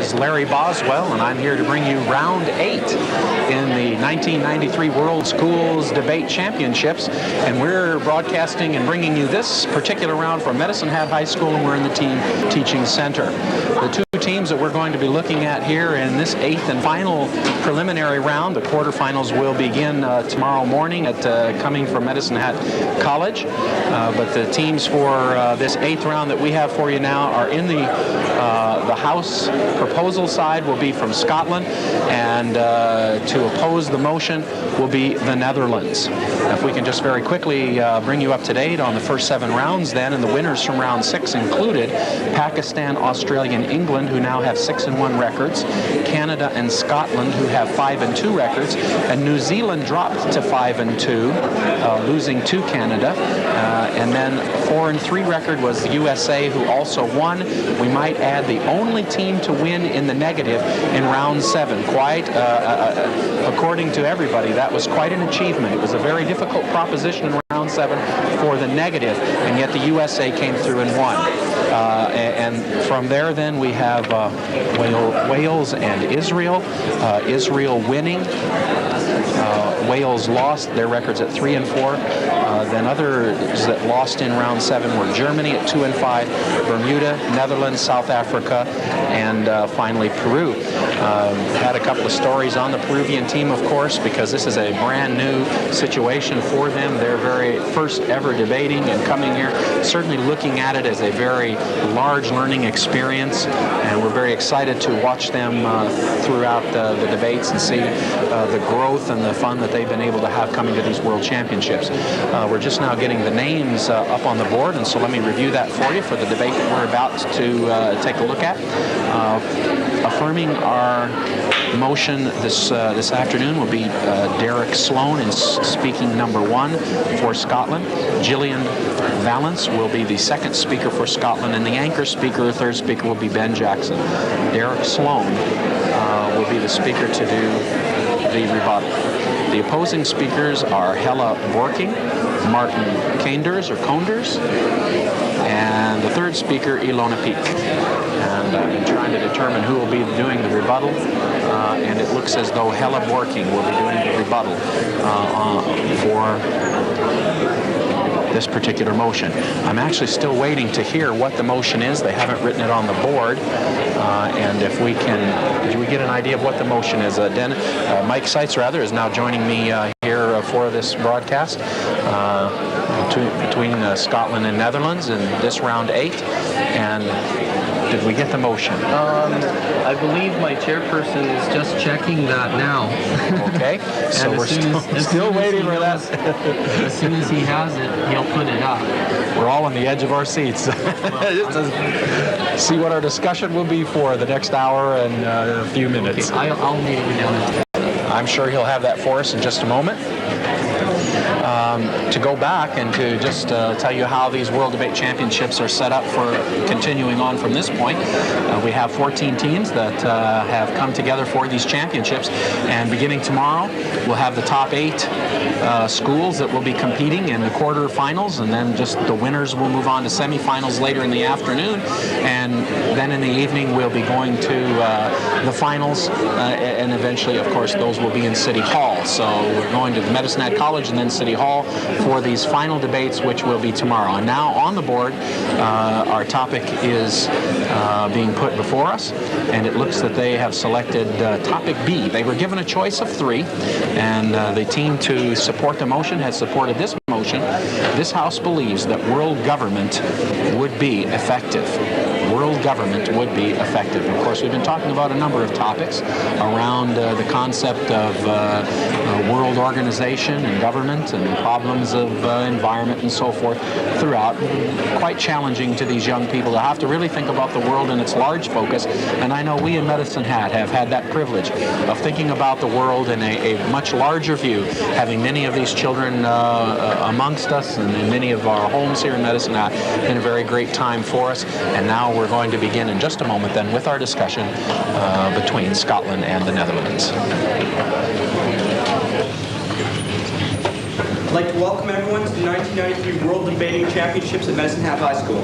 is Larry Boswell, and I'm here to bring you round 8 in the 1993 World Schools Debate Championships. And we're broadcasting and bringing you this particular round from Medicine Hat High School, and we're in the Team Teaching Center. The two teams that we're going to be looking at here in this 8th and final preliminary round, the quarterfinals will begin tomorrow morning at coming from Medicine Hat College. But the teams for this 8th round that we have for you now are in the House proposal side will be from Scotland, and to oppose the motion will be the Netherlands. If we can just very quickly bring you up to date on the first 7 rounds then, and the winners from round 6 included Pakistan, Australia, and England, who now have 6-1 records, Canada and Scotland, who have 5-2 records, and New Zealand dropped to 5-2, losing to Canada, and then 4-3 record was the USA, who also won. We might add the only team to win in the negative in round 7. Quite, according to everybody, that was quite an achievement. It was a very difficult proposition in round 7 for the negative, and yet the USA came through and won. And from there then we have Wales and Israel. Israel winning. Wales lost their records at 3-4. Then others that lost in round 7 were Germany at 2-5, Bermuda, Netherlands, South Africa, and finally Peru. Had a couple of stories on the Peruvian team, of course, because this is a brand new situation for them. They're very first ever debating and coming here, certainly looking at it as a very large learning experience, and we're very excited to watch them throughout the debates and see the growth and the fun that they've been able to have coming to these World Championships. We're just now getting the names up on the board, and so let me review that for you for the debate that we're about to take a look at. Affirming our motion this afternoon will be Derek Sloan in speaking number 1 for Scotland. Gillian Valance will be the second speaker for Scotland, and the anchor speaker, or third speaker, will be Ben Jackson. Derek Sloan will be the speaker to do the rebuttal. The opposing speakers are Hella Borking, Martin Kanders and the third speaker, Ilona Peak. And I'm trying to determine who will be doing the rebuttal, and it looks as though Hella Borking will be doing the rebuttal for this particular motion. I'm actually still waiting to hear what the motion is. They haven't written it on the board, and if we can, did we get an idea of what the motion is? Mike Seitz, rather, is now joining me here for this broadcast between Scotland and Netherlands in this round 8, and did we get the motion? I believe my chairperson is just checking that now. Okay, so we're still waiting for that. As soon as he has it, he'll put it up. We're all on the edge of our seats. Just to see what our discussion will be for the next hour and a few minutes. Okay, I'll need it down. I'm sure he'll have that for us in just a moment. To go back and to just tell you how these World Debate Championships are set up for continuing on from this point. We have 14 teams that have come together for these championships, and beginning tomorrow we'll have the top 8 schools that will be competing in the quarterfinals, and then just the winners will move on to semifinals later in the afternoon, and then in the evening we'll be going to the finals, and eventually, of course, those will be in City Hall. So we're going to the Medicine Hat College and then City Hall for these final debates, which will be tomorrow. And now on the board, our topic is being put before us, and it looks that they have selected topic B. They were given a choice of 3, and the team to support the motion has supported this motion. This House believes that world government would be effective. World government would be effective. Of course, we've been talking about a number of topics around the concept of world organization and government and problems of environment and so forth throughout. Quite challenging to these young people to have to really think about the world in its large focus, and I know we in Medicine Hat have had that privilege of thinking about the world in a much larger view, having many of these children amongst us and in many of our homes here in Medicine Hat. Been a very great time for us, and now we're going to begin in just a moment then with our discussion between Scotland and the Netherlands. I'd like to welcome everyone to the 1993 World Debating Championships at Medicine Hat High School.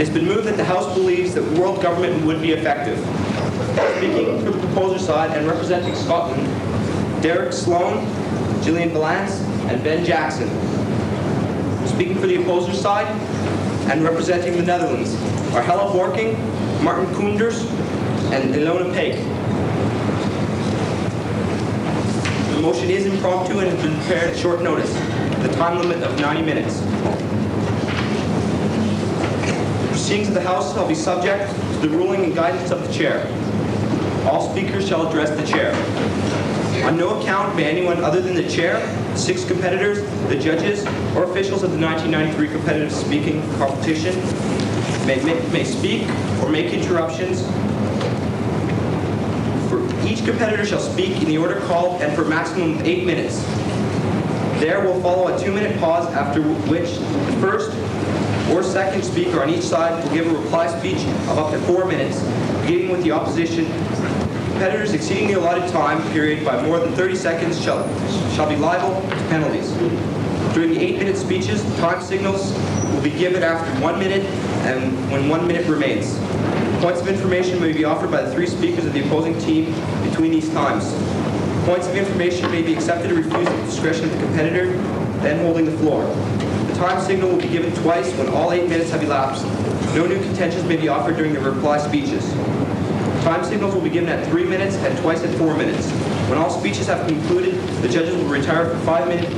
It's been moved that the House believes that world government would be effective. Speaking for the proposer side and representing Scotland, Derek Sloan, Gillian Valance, and Ben Jackson. Speaking for the opposer side and representing the Netherlands are Hella Borking, Martin Koenders, and Ilona Peek. The motion is impromptu and has been prepared at short notice, with a time limit of 90 minutes. The proceedings of the House shall be subject to the ruling and guidance of the Chair. All speakers shall address the Chair. On no account may anyone other than the Chair, 6 competitors, the judges, or officials of the 1993 competitive speaking competition may speak or make interruptions. Each competitor shall speak in the order called and for a maximum of 8 minutes. There will follow a 2-minute pause, after which the first or second speaker on each side will give a reply speech of up to 4 minutes, beginning with the opposition. Competitors exceeding the allotted time period by more than 30 seconds shall be liable to penalties. During the 8-minute speeches, time signals will be given after 1 minute and when 1 minute remains. Points of information may be offered by the 3 speakers of the opposing team between these times. Points of information may be accepted or refused at the discretion of the competitor then holding the floor. The time signal will be given twice when all 8 minutes have elapsed. No new contentions may be offered during the reply speeches. Time signals will be given at 3 minutes and twice at 4 minutes. When all speeches have concluded, the judges will retire for 5 minutes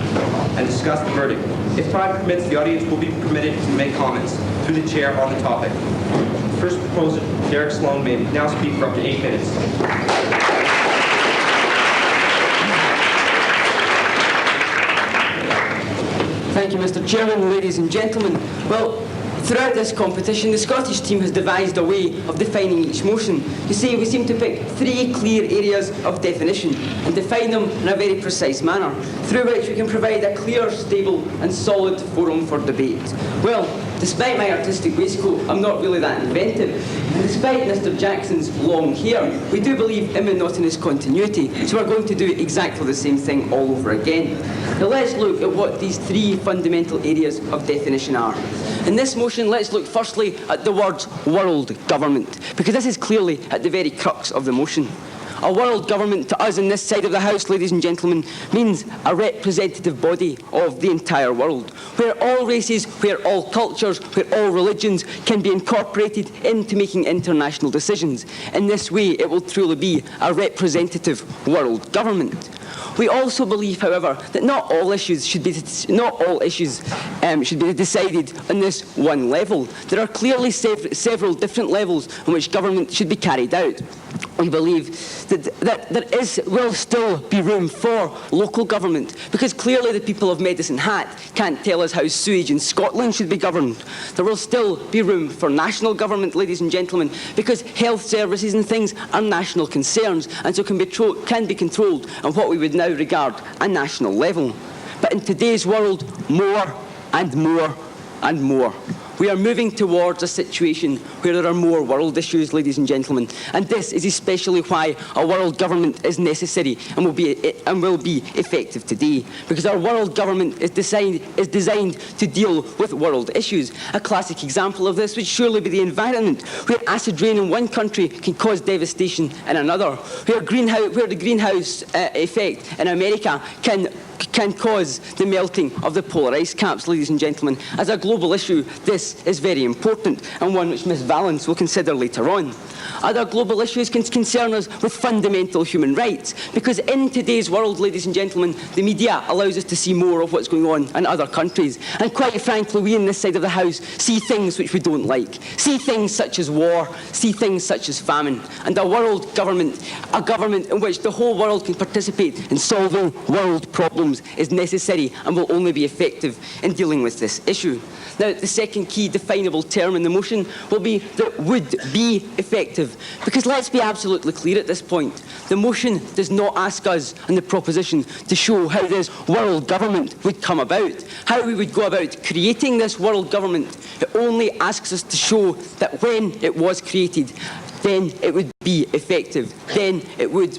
and discuss the verdict. If time permits, the audience will be permitted to make comments through the Chair on the topic. The first proposer, Derek Sloan, may now speak for up to 8 minutes. Thank you, Mr. Chairman, ladies and gentlemen. Well, throughout this competition, the Scottish team has devised a way of defining each motion. You see, we seem to pick 3 clear areas of definition and define them in a very precise manner, through which we can provide a clear, stable and solid forum for debate. Well, despite my artistic waistcoat, I'm not really that inventive. And despite Mr. Jackson's long hair, we do believe in monotonous continuity, so we're going to do exactly the same thing all over again. Now let's look at what these 3 fundamental areas of definition are. In this motion, let's look firstly at the words world government, because this is clearly at the very crux of the motion. A world government to us on this side of the House, ladies and gentlemen, means a representative body of the entire world, where all races, where all cultures, where all religions can be incorporated into making international decisions. In this way, it will truly be a representative world government. We also believe, however, that not all issues should be decided on this one level. There are clearly several different levels on which government should be carried out. We believe that there will still be room for local government, because clearly the people of Medicine Hat can't tell us how sewage in Scotland should be governed. There will still be room for national government, ladies and gentlemen, because health services and things are national concerns and so can be controlled on what we would now regard a national level. But in today's world, more and more and more. We are moving towards a situation where there are more world issues, ladies and gentlemen, and this is especially why a world government is necessary and will be effective today, because our world government is designed to deal with world issues. A classic example of this would surely be the environment, where acid rain in one country can cause devastation in another, where the greenhouse effect in America can cause the melting of the polar ice caps, ladies and gentlemen. As a global issue, this is very important and one which Ms. Valance will consider later on. Other global issues can concern us with fundamental human rights, because in today's world, ladies and gentlemen, the media allows us to see more of what's going on in other countries. And quite frankly, we in this side of the House see things which we don't like. See things such as war, see things such as famine. And a world government, a government in which the whole world can participate in solving world problems, is necessary and will only be effective in dealing with this issue. Now, the second key definable term in the motion will be that would be effective. Because let's be absolutely clear at this point, the motion does not ask us in the proposition to show how this world government would come about, how we would go about creating this world government. It only asks us to show that when it was created, then it would be effective, then it would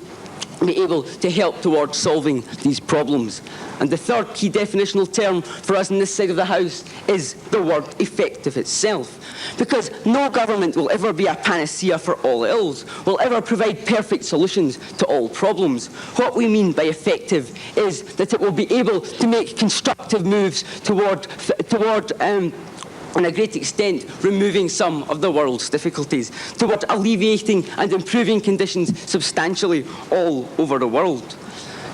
be able to help towards solving these problems. And the third key definitional term for us on this side of the House is the word effective itself. Because no government will ever be a panacea for all ills, will ever provide perfect solutions to all problems. What we mean by effective is that it will be able to make constructive moves toward on a great extent, removing some of the world's difficulties, toward alleviating and improving conditions substantially all over the world.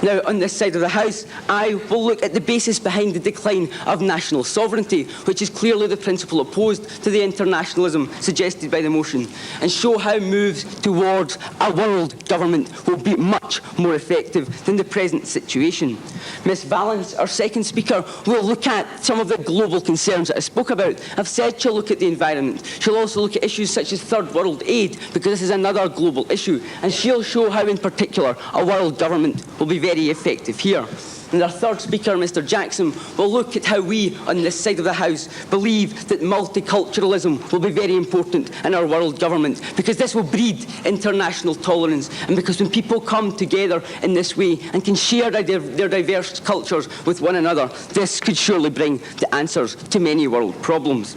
Now, on this side of the House, I will look at the basis behind the decline of national sovereignty, which is clearly the principle opposed to the internationalism suggested by the motion, and show how moves towards a world government will be much more effective than the present situation. Ms Valence, our second speaker, will look at some of the global concerns that I spoke about. I've said she'll look at the environment. She'll also look at issues such as third world aid, because this is another global issue, and she'll show how, in particular, a world government will be very effective here. And our third speaker, Mr Jackson, will look at how we, on this side of the House, believe that multiculturalism will be very important in our world government, because this will breed international tolerance, and because when people come together in this way and can share their diverse cultures with one another, this could surely bring the answers to many world problems.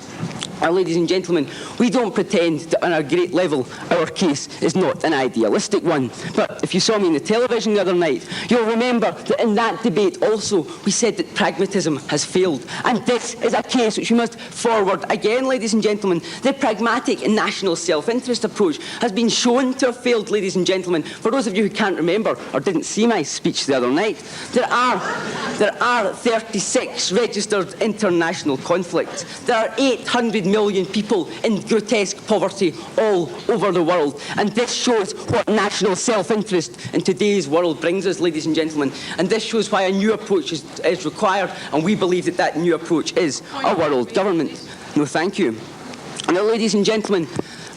Ladies and gentlemen, we don't pretend that on a great level our case is not an idealistic one. But if you saw me on the television the other night, you'll remember that in that debate also we said that pragmatism has failed. And this is a case which we must forward again, ladies and gentlemen. The pragmatic and national self-interest approach has been shown to have failed, ladies and gentlemen. For those of you who can't remember or didn't see my speech the other night, there are 36 registered international conflicts. There are 800 million people in grotesque poverty all over the world. And this shows what national self-interest in today's world brings us, ladies and gentlemen. And this shows why a new approach is required, and we believe that that new approach is a world government. No, thank you. Now, ladies and gentlemen,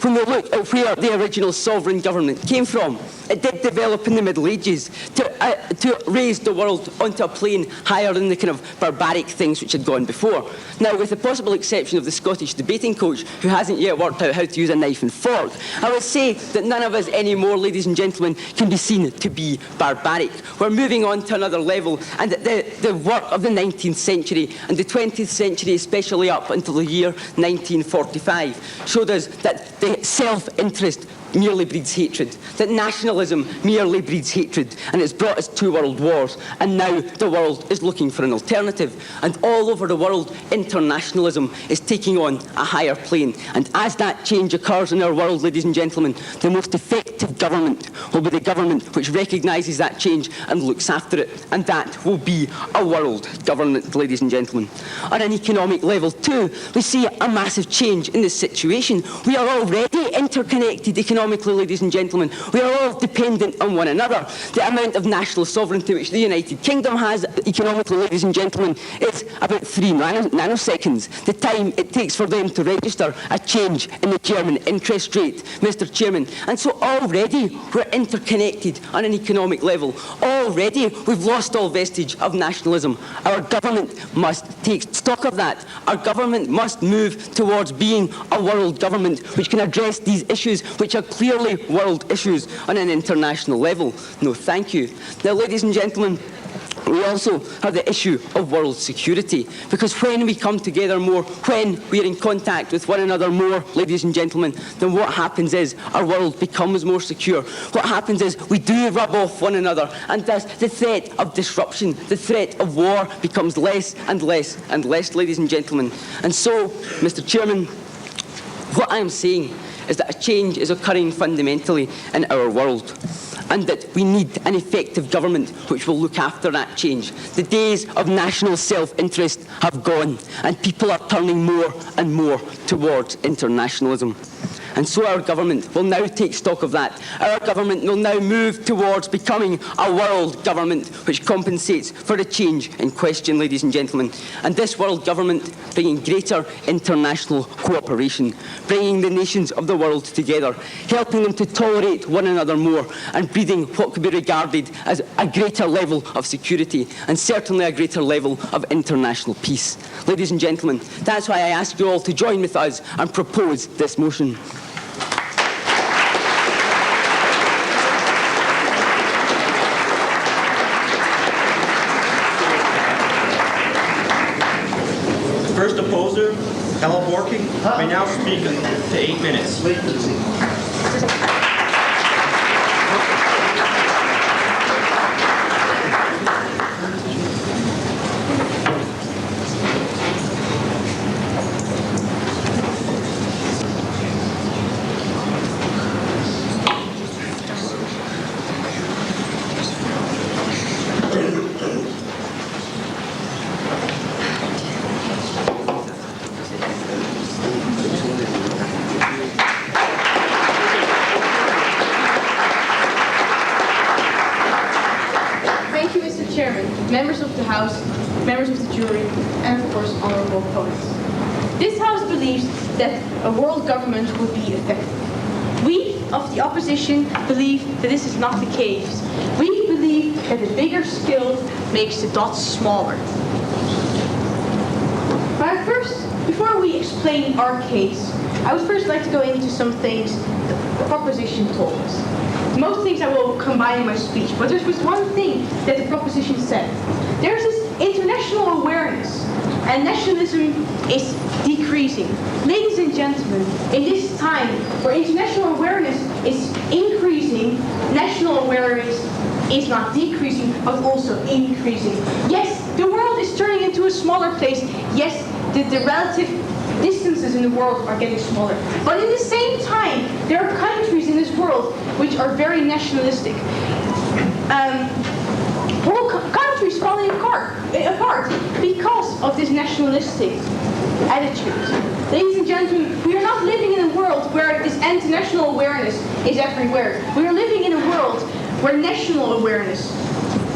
when we look at where the original sovereign government came from, it did develop in the Middle Ages to raise the world onto a plane higher than the kind of barbaric things which had gone before. Now, with the possible exception of the Scottish debating coach, who hasn't yet worked out how to use a knife and fork, I would say that none of us anymore, ladies and gentlemen, can be seen to be barbaric. We're moving on to another level, and the work of the 19th century and the 20th century, especially up until the year 1945, showed us that the self-interest merely breeds hatred, that nationalism merely breeds hatred, and it's brought us 2 world wars, and now the world is looking for an alternative. And all over the world, internationalism is taking on a higher plane. And as that change occurs in our world, ladies and gentlemen, the most effective government will be the government which recognises that change and looks after it. And that will be a world government, ladies and gentlemen. On an economic level too, we see a massive change in this situation. We are already interconnected economically, ladies and gentlemen. We are all dependent on one another. The amount of national sovereignty which the United Kingdom has economically, ladies and gentlemen, is about 3 nanoseconds. The time it takes for them to register a change in the German interest rate, Mr. Chairman. And so already we're interconnected on an economic level. Already we've lost all vestige of nationalism. Our government must take stock of that. Our government must move towards being a world government which can address these issues which are clearly world issues on an international level. No, thank you. Now, ladies and gentlemen, we also have the issue of world security, because when we come together more, when we are in contact with one another more, ladies and gentlemen, then what happens is our world becomes more secure. What happens is we do rub off one another, and thus the threat of disruption, the threat of war becomes less and less and less, ladies and gentlemen. And so, Mr. Chairman, what I am saying is that a change is occurring fundamentally in our world, and that we need an effective government which will look after that change. The days of national self-interest have gone, and people are turning more and more towards internationalism. And so our government will now take stock of that. Our government will now move towards becoming a world government which compensates for the change in question, ladies and gentlemen. And this world government bringing greater international cooperation, bringing the nations of the world together, helping them to tolerate one another more, and breeding what could be regarded as a greater level of security, and certainly a greater level of international peace. Ladies and gentlemen, that's why I ask you all to join with us and propose this motion. first opposer, Ella Borking, may now speak to 8 minutes. Thank you, Mr. Chairman, members of the House, members of the jury, and of course, honorable opponents. This House believes that a world government would be effective. We of the opposition believe that this is not the case. We believe that a bigger scale makes the dots smaller. But first, before we explain our case, I would first like to go into some things the proposition told us. Most things I will combine in my speech, but there was one thing that the proposition said. There's this international awareness, and nationalism is decreasing. Ladies and gentlemen, in this time where international awareness is increasing, national awareness is not decreasing, but also increasing. Yes, the world is turning into a smaller place. Yes, the relative distances in the world are getting smaller. But in the same time, there are countries in this world which are very nationalistic. Whole countries falling apart because of this nationalistic attitude. Ladies and gentlemen, we are not living in a world where this international awareness is everywhere. We are living in a world where national awareness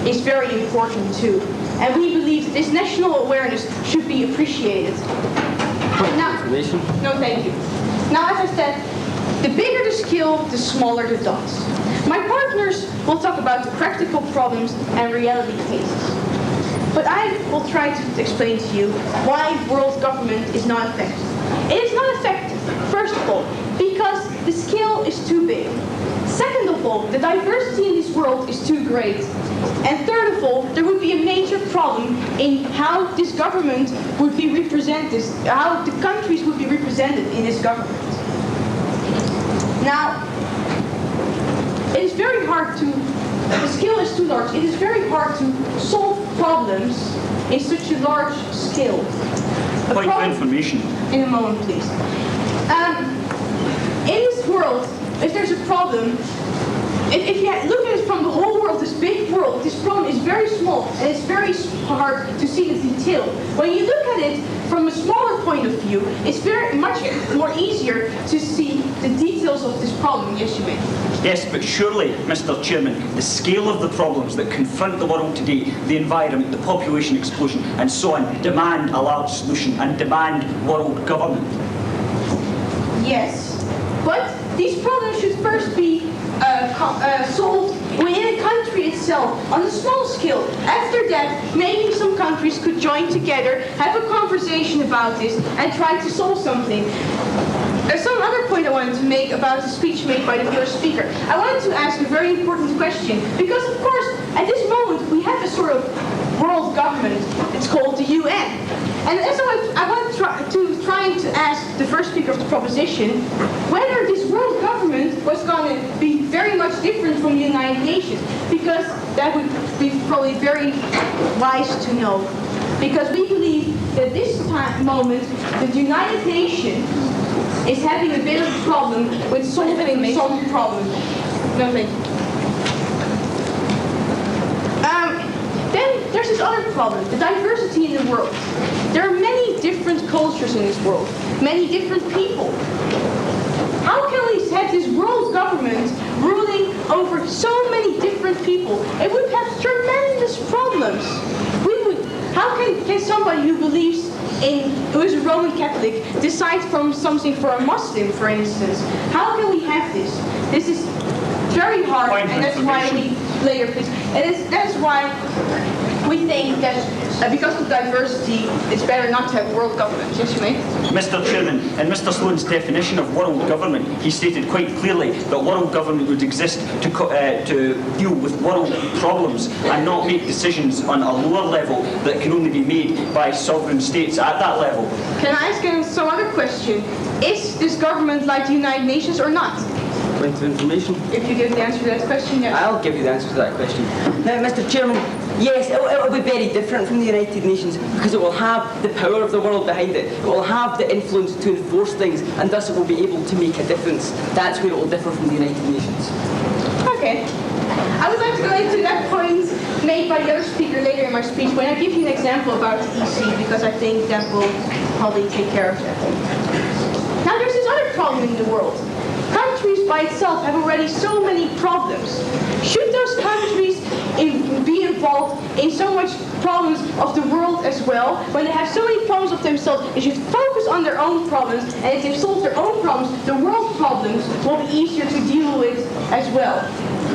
is very important too. And we believe that this national awareness should be appreciated. No, thank you. Now, as I said, the bigger the skill, the smaller the dots. My partners will talk about the practical problems and reality cases. But I will try to explain to you why world government is not effective. It is not effective, first of all, because the scale is too big. Second of all, the diversity in this world is too great. And third of all, there would be a major problem in how this government would be represented, how the countries would be represented in this government. Now, it is very hard to, the scale is too large, it is very hard to solve problems in such a large scale. Point of information. In a moment, please. In this world, if there's a problem, if you look at it from the whole world, this big world, this problem is very small and it's very hard to see the detail. When you look at it from a smaller point of view, it's very much more easier to see the details of this problem. Yes, you may. Yes, but surely, Mr. Chairman, the scale of the problems that confront the world today, the environment, the population explosion, and so on, demand a large solution and demand world government. Yes, but these problems should first be solved within a country itself on a small scale. After that, maybe some countries could join together, have a conversation about this, and try to solve something. There's some other point I wanted to make about the speech made by the first speaker. I wanted to ask a very important question, because of course, at this moment, we have a sort of world government. It's called the UN. And as I want to try to ask the first speaker of the proposition whether this world government was going to be very much different from the United Nations, because that would be probably very wise to know. Because we believe that this moment, the United Nations is having a bit of a problem with solving some problems. No, thank you. Then there's this other problem, the diversity in the world. There are many different cultures in this world, many different people. How can we have this world government ruling over so many different people? It would have tremendous problems. How can somebody who believes who is a Roman Catholic decide from something for a Muslim, for instance? How can we have this? This is very hard, and that's why we layer this. And that's why we think that because of diversity, it's better not to have world government. Yes, you may. Mr. Chairman, in Mr. Sloan's definition of world government, he stated quite clearly that world government would exist to deal with world problems and not make decisions on a lower level that can only be made by sovereign states at that level. Can I ask some other question? Is this government like the United Nations or not? Point of information. If you give the answer to that question, yes. I'll give you the answer to that question. Now, Mr. Chairman, yes, it will be very different from the United Nations because it will have the power of the world behind it. It will have the influence to enforce things, and thus it will be able to make a difference. That's where it will differ from the United Nations. Okay. I would like to go into that point made by the other speaker later in my speech when I give you an example about the EC, because I think that will probably take care of that. Now, there's this other problem in the world. Countries by itself have already so many problems. Should those countries be involved in so much problems of the world as well? When they have so many problems of themselves, they should focus on their own problems, and if they solve their own problems, the world problems will be easier to deal with as well.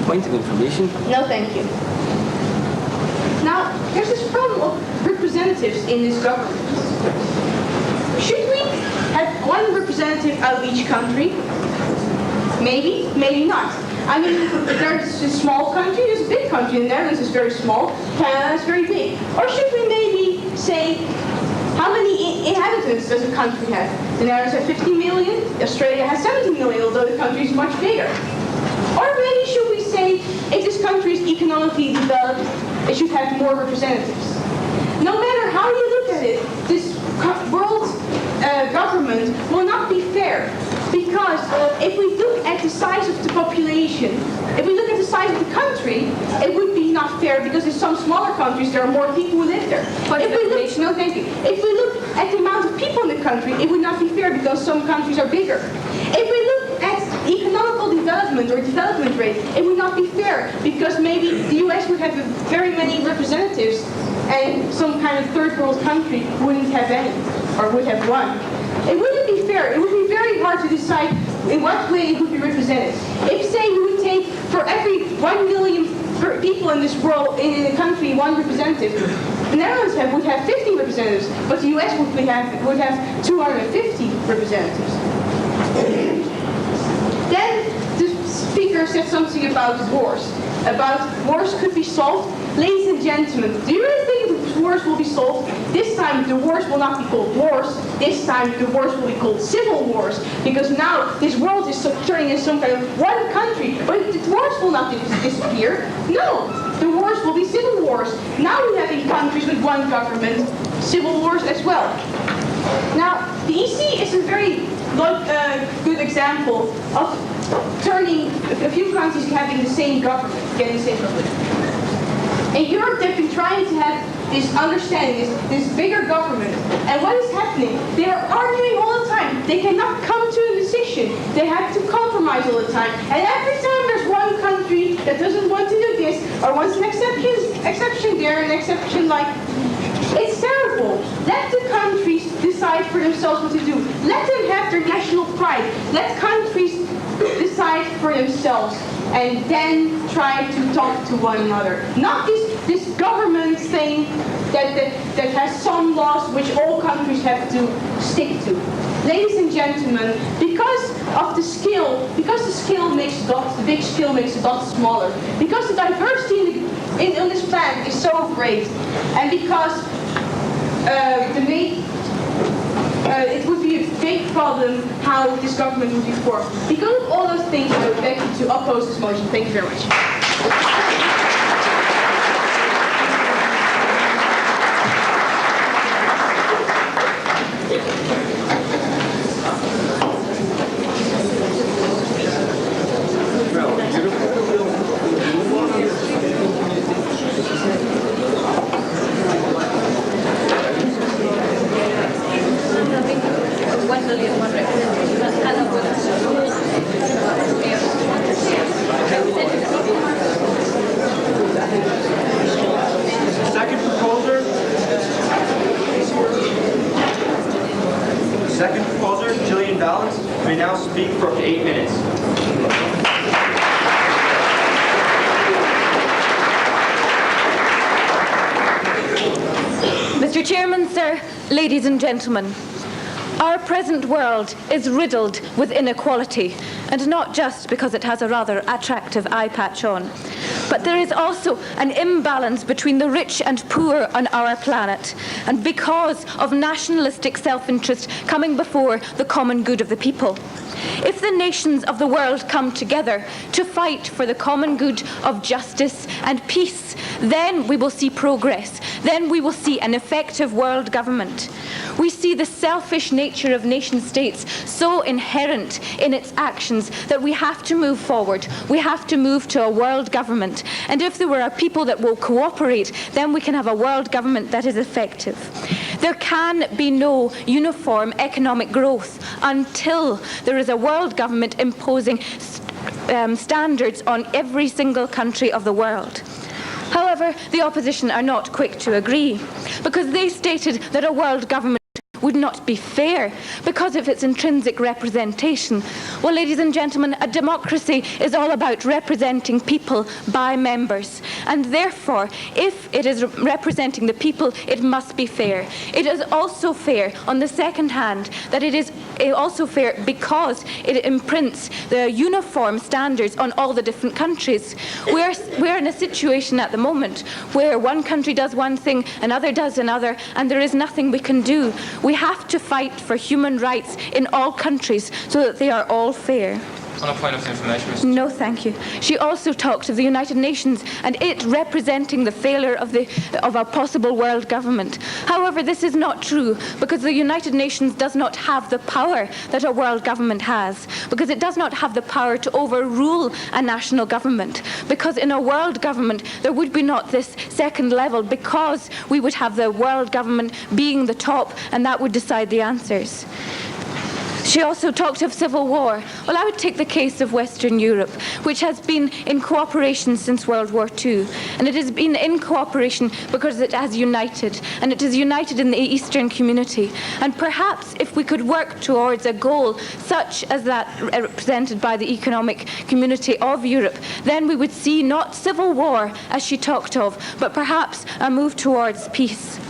Point of information. No, thank you. Now, there's this problem of representatives in this government. Should we have one representative out of each country? Maybe, maybe not. I mean, there's a small country, there's a big country. The Netherlands is very small, Canada is very big. Or should we maybe say, how many inhabitants does a country have? The Netherlands have 50 million, Australia has 70 million, although the country is much bigger. Or maybe should we say, if this country is economically developed, it should have more representatives. No matter how you look at it, this world government will not be fair. Because if we look at the size of the population, if we look at the size of the country, it would be not fair because in some smaller countries there are more people who live there. But if we look, no, thank you. If we look at the amount of people in the country, it would not be fair because some countries are bigger. If we look at economical development or development rate, it would not be fair because maybe the US would have very many representatives and some kind of third world country wouldn't have any or would have one. It wouldn't be fair. It would be very hard to decide in what way it would be represented. If, say, we would take for every 1 million people in this world, in a country, one representative, the Netherlands would have 50 representatives, but the US would have 250 representatives. Then the speaker said something about wars. About wars could be solved. Ladies and gentlemen, do you really think the wars will be solved? This time the wars will not be called wars. This time the wars will be called civil wars. Because now this world is turning into some kind of one country. But the wars will not disappear. No, the wars will be civil wars. Now we have in countries with one government, civil wars as well. Now, the EC is a very good example of turning a few countries having the same government, getting the same government. In Europe, they've been trying to have this understanding, this bigger government. And what is happening? They are arguing all the time. They cannot come to a decision. They have to compromise all the time. And every time there's one country that doesn't want to do this, or wants an exception there, an exception like, it's terrible. Let the countries decide for themselves what to do. Let them have their national pride. Let countries decide for themselves and then try to talk to one another. Not this government thing that has some laws which all countries have to stick to. Ladies and gentlemen, because the scale makes dots, the big scale makes the dots smaller. Because the diversity on this planet is so great, and because it would be a big problem how this government would be formed. Because of all those things, I would beg you to oppose this motion. Thank you very much. Chairman, sir, ladies and gentlemen, our present world is riddled with inequality, and not just because it has a rather attractive eye patch on, but there is also an imbalance between the rich and poor on our planet, and because of nationalistic self-interest coming before the common good of the people. If the nations of the world come together to fight for the common good of justice and peace, then we will see progress. Then we will see an effective world government. We see the selfish nature of nation states so inherent in its actions that we have to move forward. We have to move to a world government. And if there were a people that will cooperate, then we can have a world government that is effective. There can be no uniform economic growth until there is a world government imposing standards on every single country of the world. However, the opposition are not quick to agree, because they stated that a world government would not be fair because of its intrinsic representation. Well, ladies and gentlemen, a democracy is all about representing people by members, and therefore, if it is representing the people, it must be fair. It is also fair, on the second hand, that it is also fair because it imprints the uniform standards on all the different countries. We're in a situation at the moment where one country does one thing, another does another, and there is nothing we can do. We have to fight for human rights in all countries so that they are all fair. On a point of information, Mr. No, thank you. She also talked of the United Nations and it representing the failure of a possible world government. However, this is not true, because the United Nations does not have the power that a world government has, because it does not have the power to overrule a national government, because in a world government there would be not this second level, because we would have the world government being the top, and that would decide the answers. She also talked of civil war. Well, I would take the case of Western Europe, which has been in cooperation since World War II. And it has been in cooperation because it has united. And it is united in the Eastern community. And perhaps if we could work towards a goal such as that represented by the economic community of Europe, then we would see not civil war, as she talked of, but perhaps a move towards peace.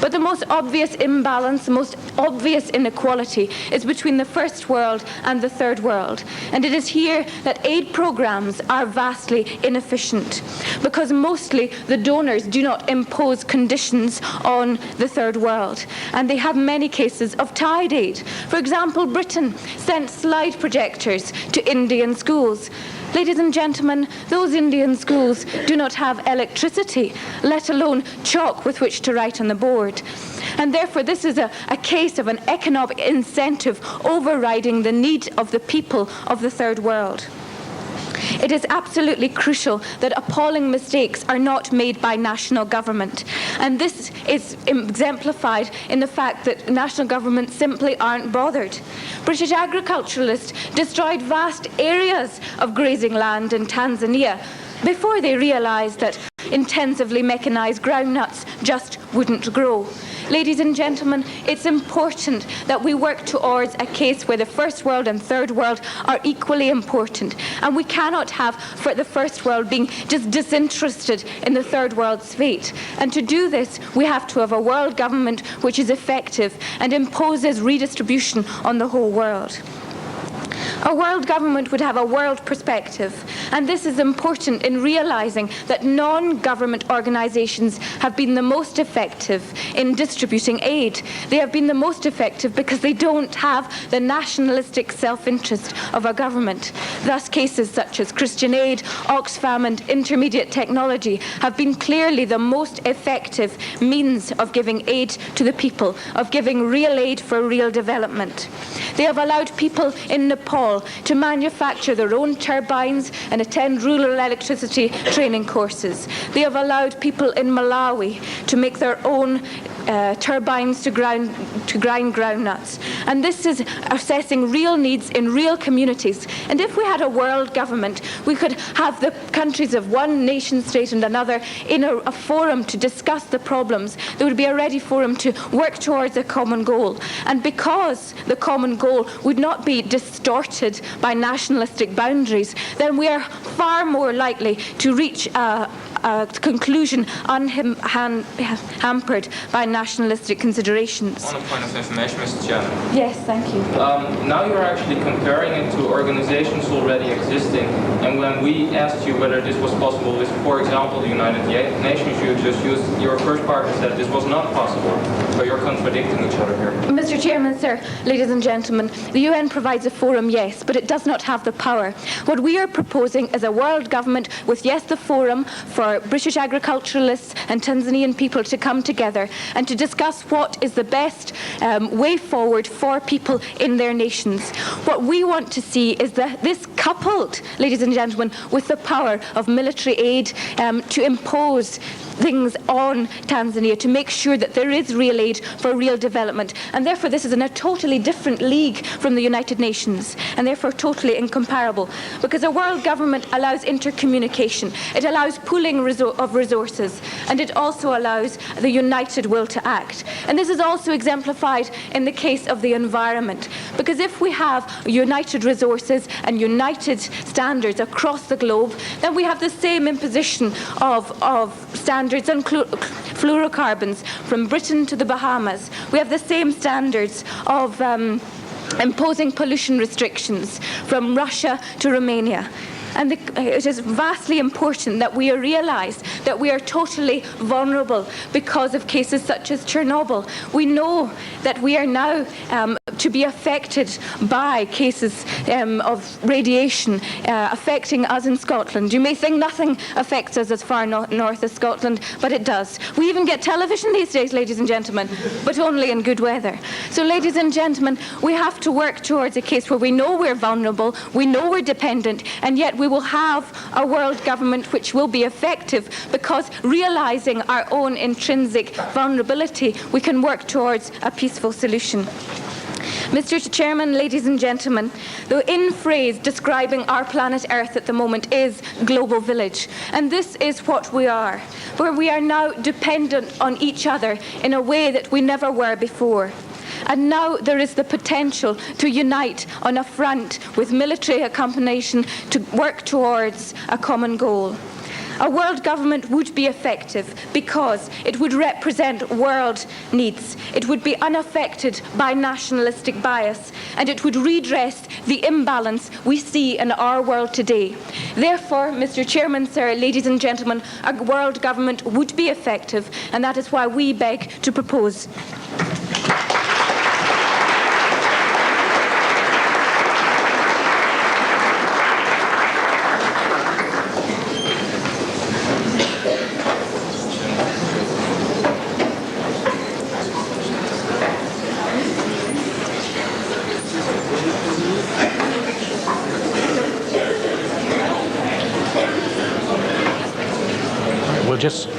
But the most obvious imbalance, the most obvious inequality is between the first world and the third world. And it is here that aid programs are vastly inefficient, because mostly the donors do not impose conditions on the third world. And they have many cases of tied aid. For example, Britain sent slide projectors to Indian schools. Ladies and gentlemen, those Indian schools do not have electricity, let alone chalk with which to write on the board. And therefore, this is a case of an economic incentive overriding the need of the people of the third world. It is absolutely crucial that appalling mistakes are not made by national government. And this is exemplified in the fact that national governments simply aren't bothered. British agriculturalists destroyed vast areas of grazing land in Tanzania before they realised that intensively mechanised groundnuts just wouldn't grow. Ladies and gentlemen, it's important that we work towards a case where the first world and third world are equally important. And we cannot have for the first world being just disinterested in the third world's fate. And to do this, we have to have a world government which is effective and imposes redistribution on the whole world. A world government would have a world perspective, and this is important in realising that non-government organisations have been the most effective in distributing aid. They have been the most effective because they don't have the nationalistic self-interest of a government. Thus, cases such as Christian Aid, Oxfam and Intermediate Technology have been clearly the most effective means of giving aid to the people, of giving real aid for real development. They have allowed people in Nepal to manufacture their own turbines and attend rural electricity training courses. They have allowed people in Malawi to make their own turbines to grind groundnuts. And this is assessing real needs in real communities. And if we had a world government, we could have the countries of one nation state and another in a forum to discuss the problems. There would be a ready forum to work towards a common goal. And because the common goal would not be distorted by nationalistic boundaries, then we are far more likely to reach a a conclusion unhampered by nationalistic considerations. On a point of information, Mr. Chairman. Yes, thank you. Now you're actually comparing it to organizations already existing, and when we asked you whether this was possible with, for example, the United Nations, you just used your first part and said this was not possible. So you're contradicting each other here. Mr. Chairman, sir, ladies and gentlemen, the UN provides a forum, yes, but it does not have the power. What we are proposing is a world government with, yes, the forum for British agriculturalists and Tanzanian people to come together and to discuss what is the best way forward for people in their nations. What we want to see is that this coupled, ladies and gentlemen, with the power of military aid to impose things on Tanzania to make sure that there is real aid for real development. And therefore this is in a totally different league from the United Nations, and therefore totally incomparable, because a world government allows intercommunication, it allows pooling of resources, and it also allows the united will to act. And this is also exemplified in the case of the environment, because if we have united resources and united standards across the globe, then we have the same imposition of standards on fluorocarbons from Britain to the Bahamas. We have the same standards of imposing pollution restrictions from Russia to Romania. And it is vastly important that we realise that we are totally vulnerable because of cases such as Chernobyl. We know that we are now to be affected by cases of radiation affecting us in Scotland. You may think nothing affects us as far north as Scotland, but it does. We even get television these days, ladies and gentlemen, but only in good weather. So, ladies and gentlemen, we have to work towards a case where we know we're vulnerable, we know we're dependent, and yet we will have a world government which will be effective, because realising our own intrinsic vulnerability, we can work towards a peaceful solution. Mr. Chairman, ladies and gentlemen, the in-phrase describing our planet Earth at the moment is global village. And this is what we are, where we are now dependent on each other in a way that we never were before. And now there is the potential to unite on a front with military accompanition to work towards a common goal. A world government would be effective because it would represent world needs. It would be unaffected by nationalistic bias, and it would redress the imbalance we see in our world today. Therefore, Mr. Chairman, sir, ladies and gentlemen, a world government would be effective, and that is why we beg to propose.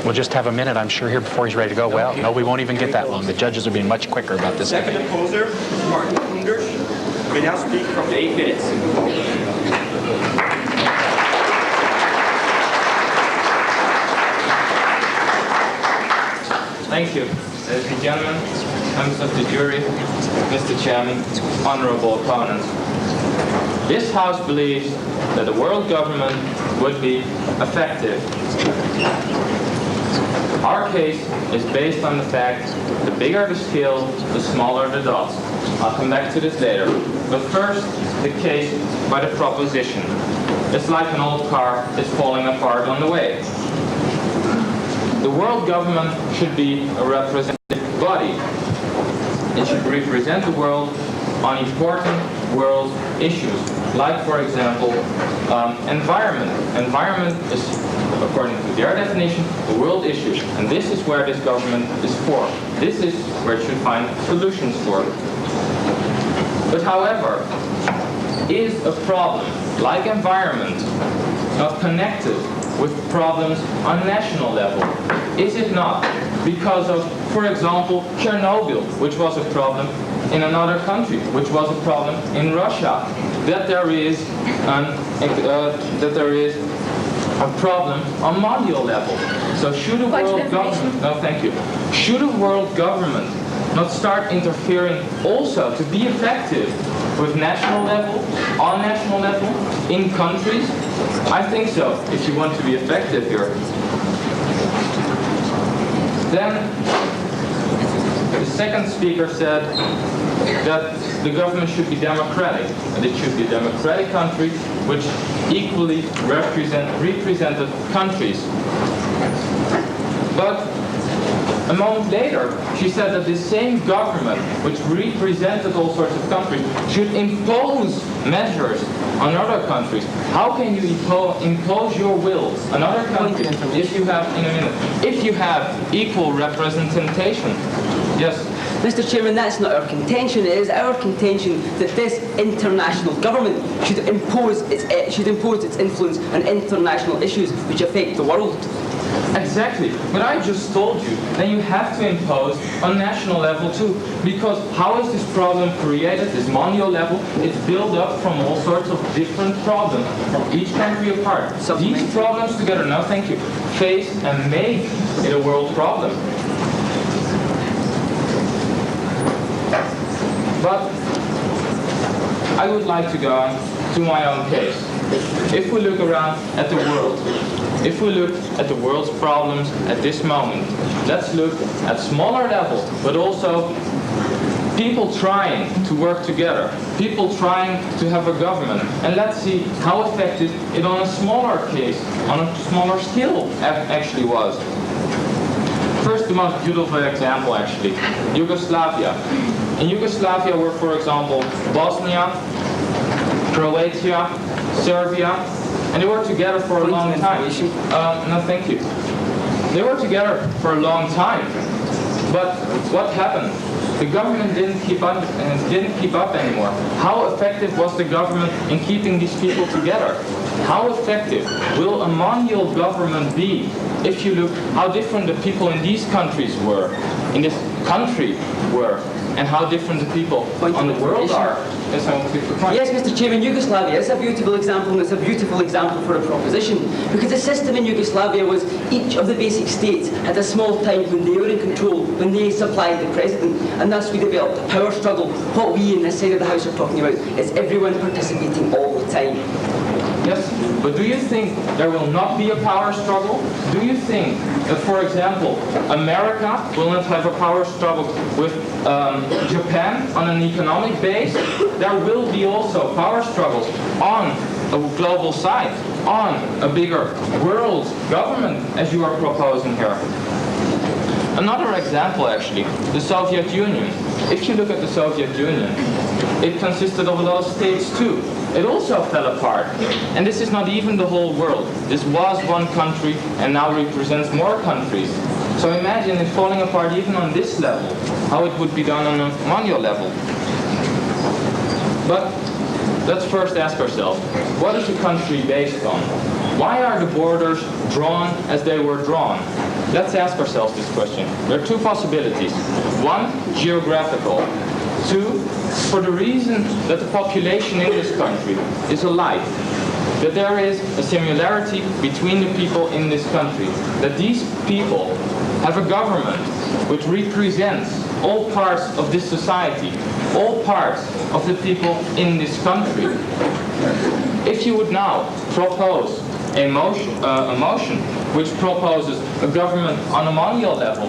We'll just have a minute, I'm sure, here before he's ready to go. Well, no, we won't even get that long. The judges are being much quicker about this. Second opposer, Martin Kunders, may now speak for up to 8 minutes. Thank you. Ladies and gentlemen, members of the jury, Mr. Chairman, honorable opponents. This House believes that the world government would be effective. Our case is based on the fact the bigger the scale, the smaller the dots. I'll come back to this later. But first, the case by the proposition. It's like an old car, it's falling apart on the way. The world government should be a representative body. It should represent the world on important world issues, like, for example, environment. Environment is, according to their definition, a world issue, and this is where this government is for. This is where it should find solutions for. But however, is a problem like environment not connected with problems on national level? Is it not? Because of, for example, Chernobyl, which was a problem in another country, which was a problem in Russia, that there is a problem on mondial level. So should a world government, no, thank you. Should a world government not start interfering also to be effective with national level, on national level, in countries? I think so, if you want to be effective here. Then the second speaker said that the government should be democratic, and it should be a democratic country which equally represented countries. But a moment later, she said that the same government, which represented all sorts of countries, should impose measures on other countries. How can you impose your will on other countries if you have, in a minute, if you have equal representation? Yes. Mr. Chairman, that's not our contention. It is our contention that this international government should impose its influence on international issues which affect the world. Exactly, but I just told you that you have to impose on national level too, because how is this problem created, this mondial level? It's built up from all sorts of different problems from each country apart. So these problems together, no thank you, face and make it a world problem. But I would like to go on to my own case. If we look around at the world, if we look at the world's problems at this moment, let's look at smaller level, but also people trying to work together, people trying to have a government, and let's see how effective it on a smaller case, on a smaller scale actually was. First, the most beautiful example actually, Yugoslavia. In Yugoslavia were, for example, Bosnia, Croatia, Serbia, and they were together for a long time. No, thank you. They were together for a long time. But what happened? The government didn't keep up anymore. How effective was the government in keeping these people together? How effective will a mondial government be if you look how different the people in these countries were, in this country were, and how different the people on the world are? Yes, Mr. Chairman, Yugoslavia is a beautiful example, and it's a beautiful example for a proposition, because the system in Yugoslavia was each of the basic states had a small time when they were in control, when they supplied the president, and thus we developed a power struggle. What we in this side of the House are talking about is everyone participating all the time. Yes, but do you think there will not be a power struggle? Do you think that, for example, America will not have a power struggle with Japan on an economic base? There will be also power struggles on a global side, on a bigger world government, as you are proposing here. Another example, actually, the Soviet Union. If you look at the Soviet Union, it consisted of a lot of states too. It also fell apart. And this is not even the whole world. This was one country and now represents more countries. So imagine it falling apart even on this level, how it would be done on a mondial level. But let's first ask ourselves, what is a country based on? Why are the borders drawn as they were drawn? Let's ask ourselves this question. There are two possibilities. One, geographical. Two, for the reason that the population in this country is alike. That there is a similarity between the people in this country. That these people have a government which represents all parts of this society, all parts of the people in this country. If you would now propose a motion which proposes a government on a mondial level,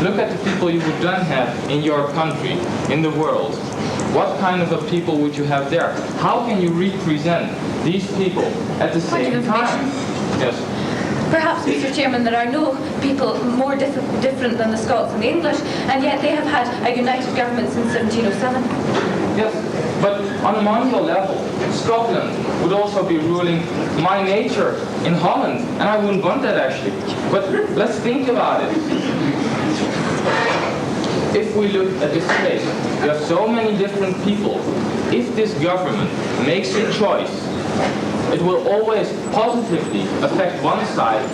look at the people you would then have in your country, in the world. What kind of a people would you have there? How can you represent these people at the same time? Yes. Perhaps, Mr. Chairman, there are no people more different than the Scots and the English, and yet they have had a united government since 1707. Yes, but on a mondial level, Scotland would also be ruling my nature in Holland, and I wouldn't want that actually. But let's think about it. If we look at this case, we have so many different people. If this government makes a choice, it will always positively affect one side,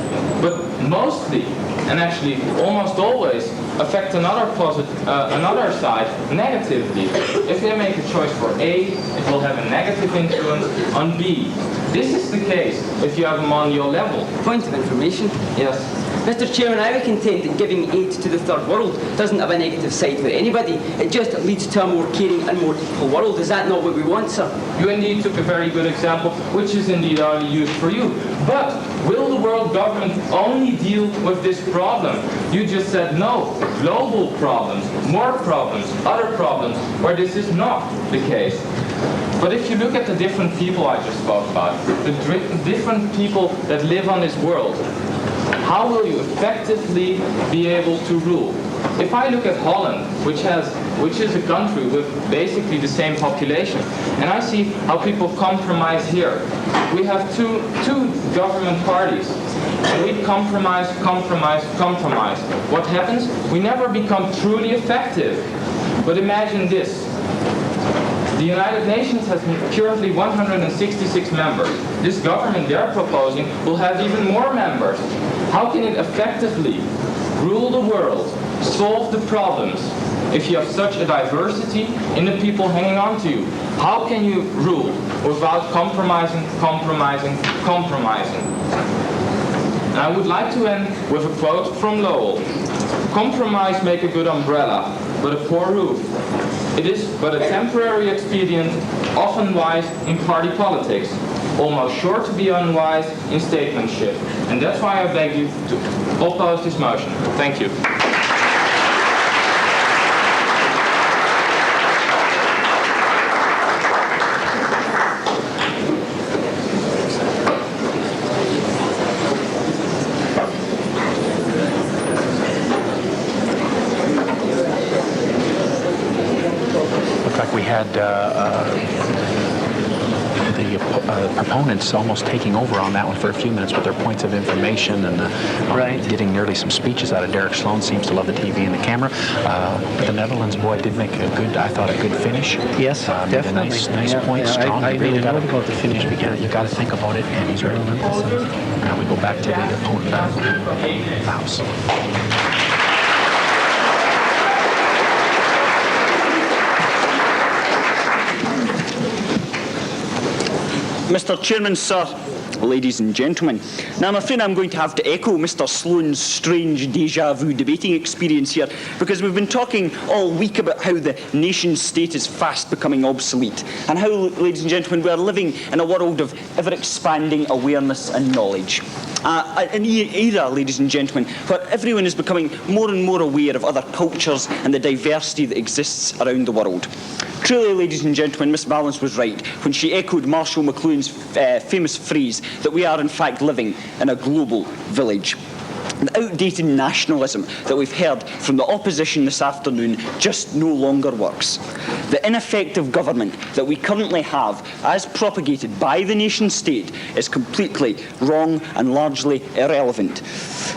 but mostly, and actually almost always, affect another side negatively. If they make a choice for A, it will have a negative influence on B. This is the case if you have a mondial level. Point of information. Yes. Mr. Chairman, I would contend that giving aid to the third world doesn't have a negative side for anybody. It just leads to a more caring and more equal world. Is that not what we want, sir? You indeed took a very good example, which is indeed only used for you. But will the world government only deal with this problem? You just said no. Global problems, more problems, other problems, where this is not the case. But if you look at the different people I just spoke about, the different people that live on this world, how will you effectively be able to rule? If I look at Holland, which is a country with basically the same population, and I see how people compromise here. We have two government parties, and we compromise. What happens? We never become truly effective. But imagine this. The United Nations has currently 166 members. This government they're proposing will have even more members. How can it effectively rule the world, solve the problems, if you have such a diversity in the people hanging on to you? How can you rule without compromising? And I would like to end with a quote from Lowell. Compromise make a good umbrella, but a poor roof. It is but a temporary expedient, often wise in party politics, almost sure to be unwise in statesmanship. And that's why I beg you to oppose this motion. Thank you. We had the proponents almost taking over on that one for a few minutes with their points of information and getting nearly some speeches out of Derek Sloan. Seems to love the TV and the camera. But the Netherlands boy did make a good, I thought, a good finish. Yes, definitely. Nice point, strong. I really got about the finish. You got to think about it, and he's right. Now we go back to the opponent house. Mr. Chairman, sir, ladies and gentlemen. Now, I'm afraid I'm going to have to echo Mr. Sloan's strange déjà vu debating experience here, because we've been talking all week about how the nation state is fast becoming obsolete, and how, ladies and gentlemen, we are living in a world of ever-expanding awareness and knowledge. An era, ladies and gentlemen, where everyone is becoming more and more aware of other cultures and the diversity that exists around the world. Truly, ladies and gentlemen, Miss Valence was right when she echoed Marshall McLuhan's famous phrase that we are in fact living in a global village. The outdated nationalism that we've heard from the opposition this afternoon just no longer works. The ineffective government that we currently have, as propagated by the nation state, is completely wrong and largely irrelevant.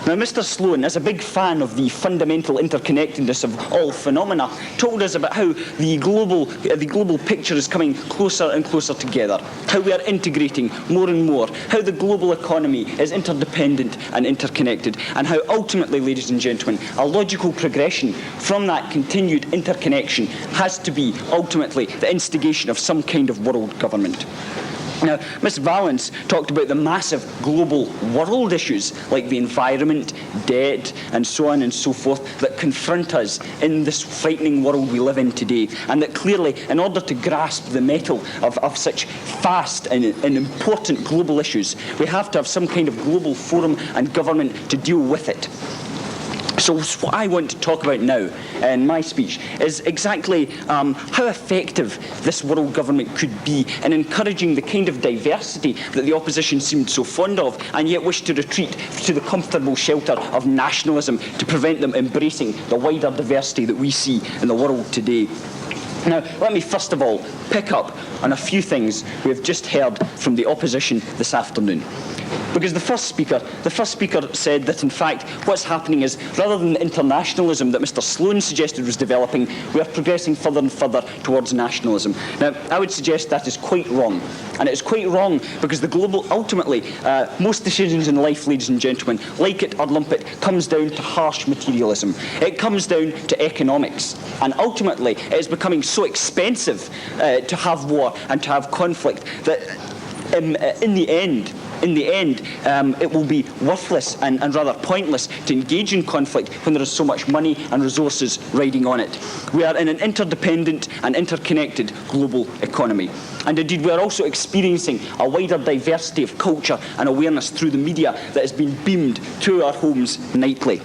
Now, Mr. Sloan, as a big fan of the fundamental interconnectedness of all phenomena, told us about how the global picture is coming closer and closer together, how we are integrating more and more, how the global economy is interdependent and interconnected, and how ultimately, ladies and gentlemen, a logical progression from that continued interconnection has to be ultimately the instigation of some kind of world government. Now, Ms. Valence talked about the massive global world issues like the environment, debt, and so on and so forth that confront us in this frightening world we live in today, and that clearly, in order to grasp the mettle of such fast and important global issues, we have to have some kind of global forum and government to deal with it. So what I want to talk about now in my speech is exactly how effective this world government could be in encouraging the kind of diversity that the opposition seemed so fond of, and yet wished to retreat to the comfortable shelter of nationalism to prevent them embracing the wider diversity that we see in the world today. Now, let me first of all pick up on a few things we have just heard from the opposition this afternoon. Because the first speaker said that, in fact, what's happening is, rather than the internationalism that Mr. Sloan suggested was developing, we are progressing further and further towards nationalism. Now, I would suggest that is quite wrong. And it is quite wrong because the global, ultimately, most decisions in life, ladies and gentlemen, like it or lump it, comes down to harsh materialism. It comes down to economics. And ultimately, it is becoming so expensive to have war and to have conflict that in the end, in the end, it will be worthless and rather pointless to engage in conflict when there is so much money and resources riding on it. We are in an interdependent and interconnected global economy. And indeed, we are also experiencing a wider diversity of culture and awareness through the media that has been beamed to our homes nightly.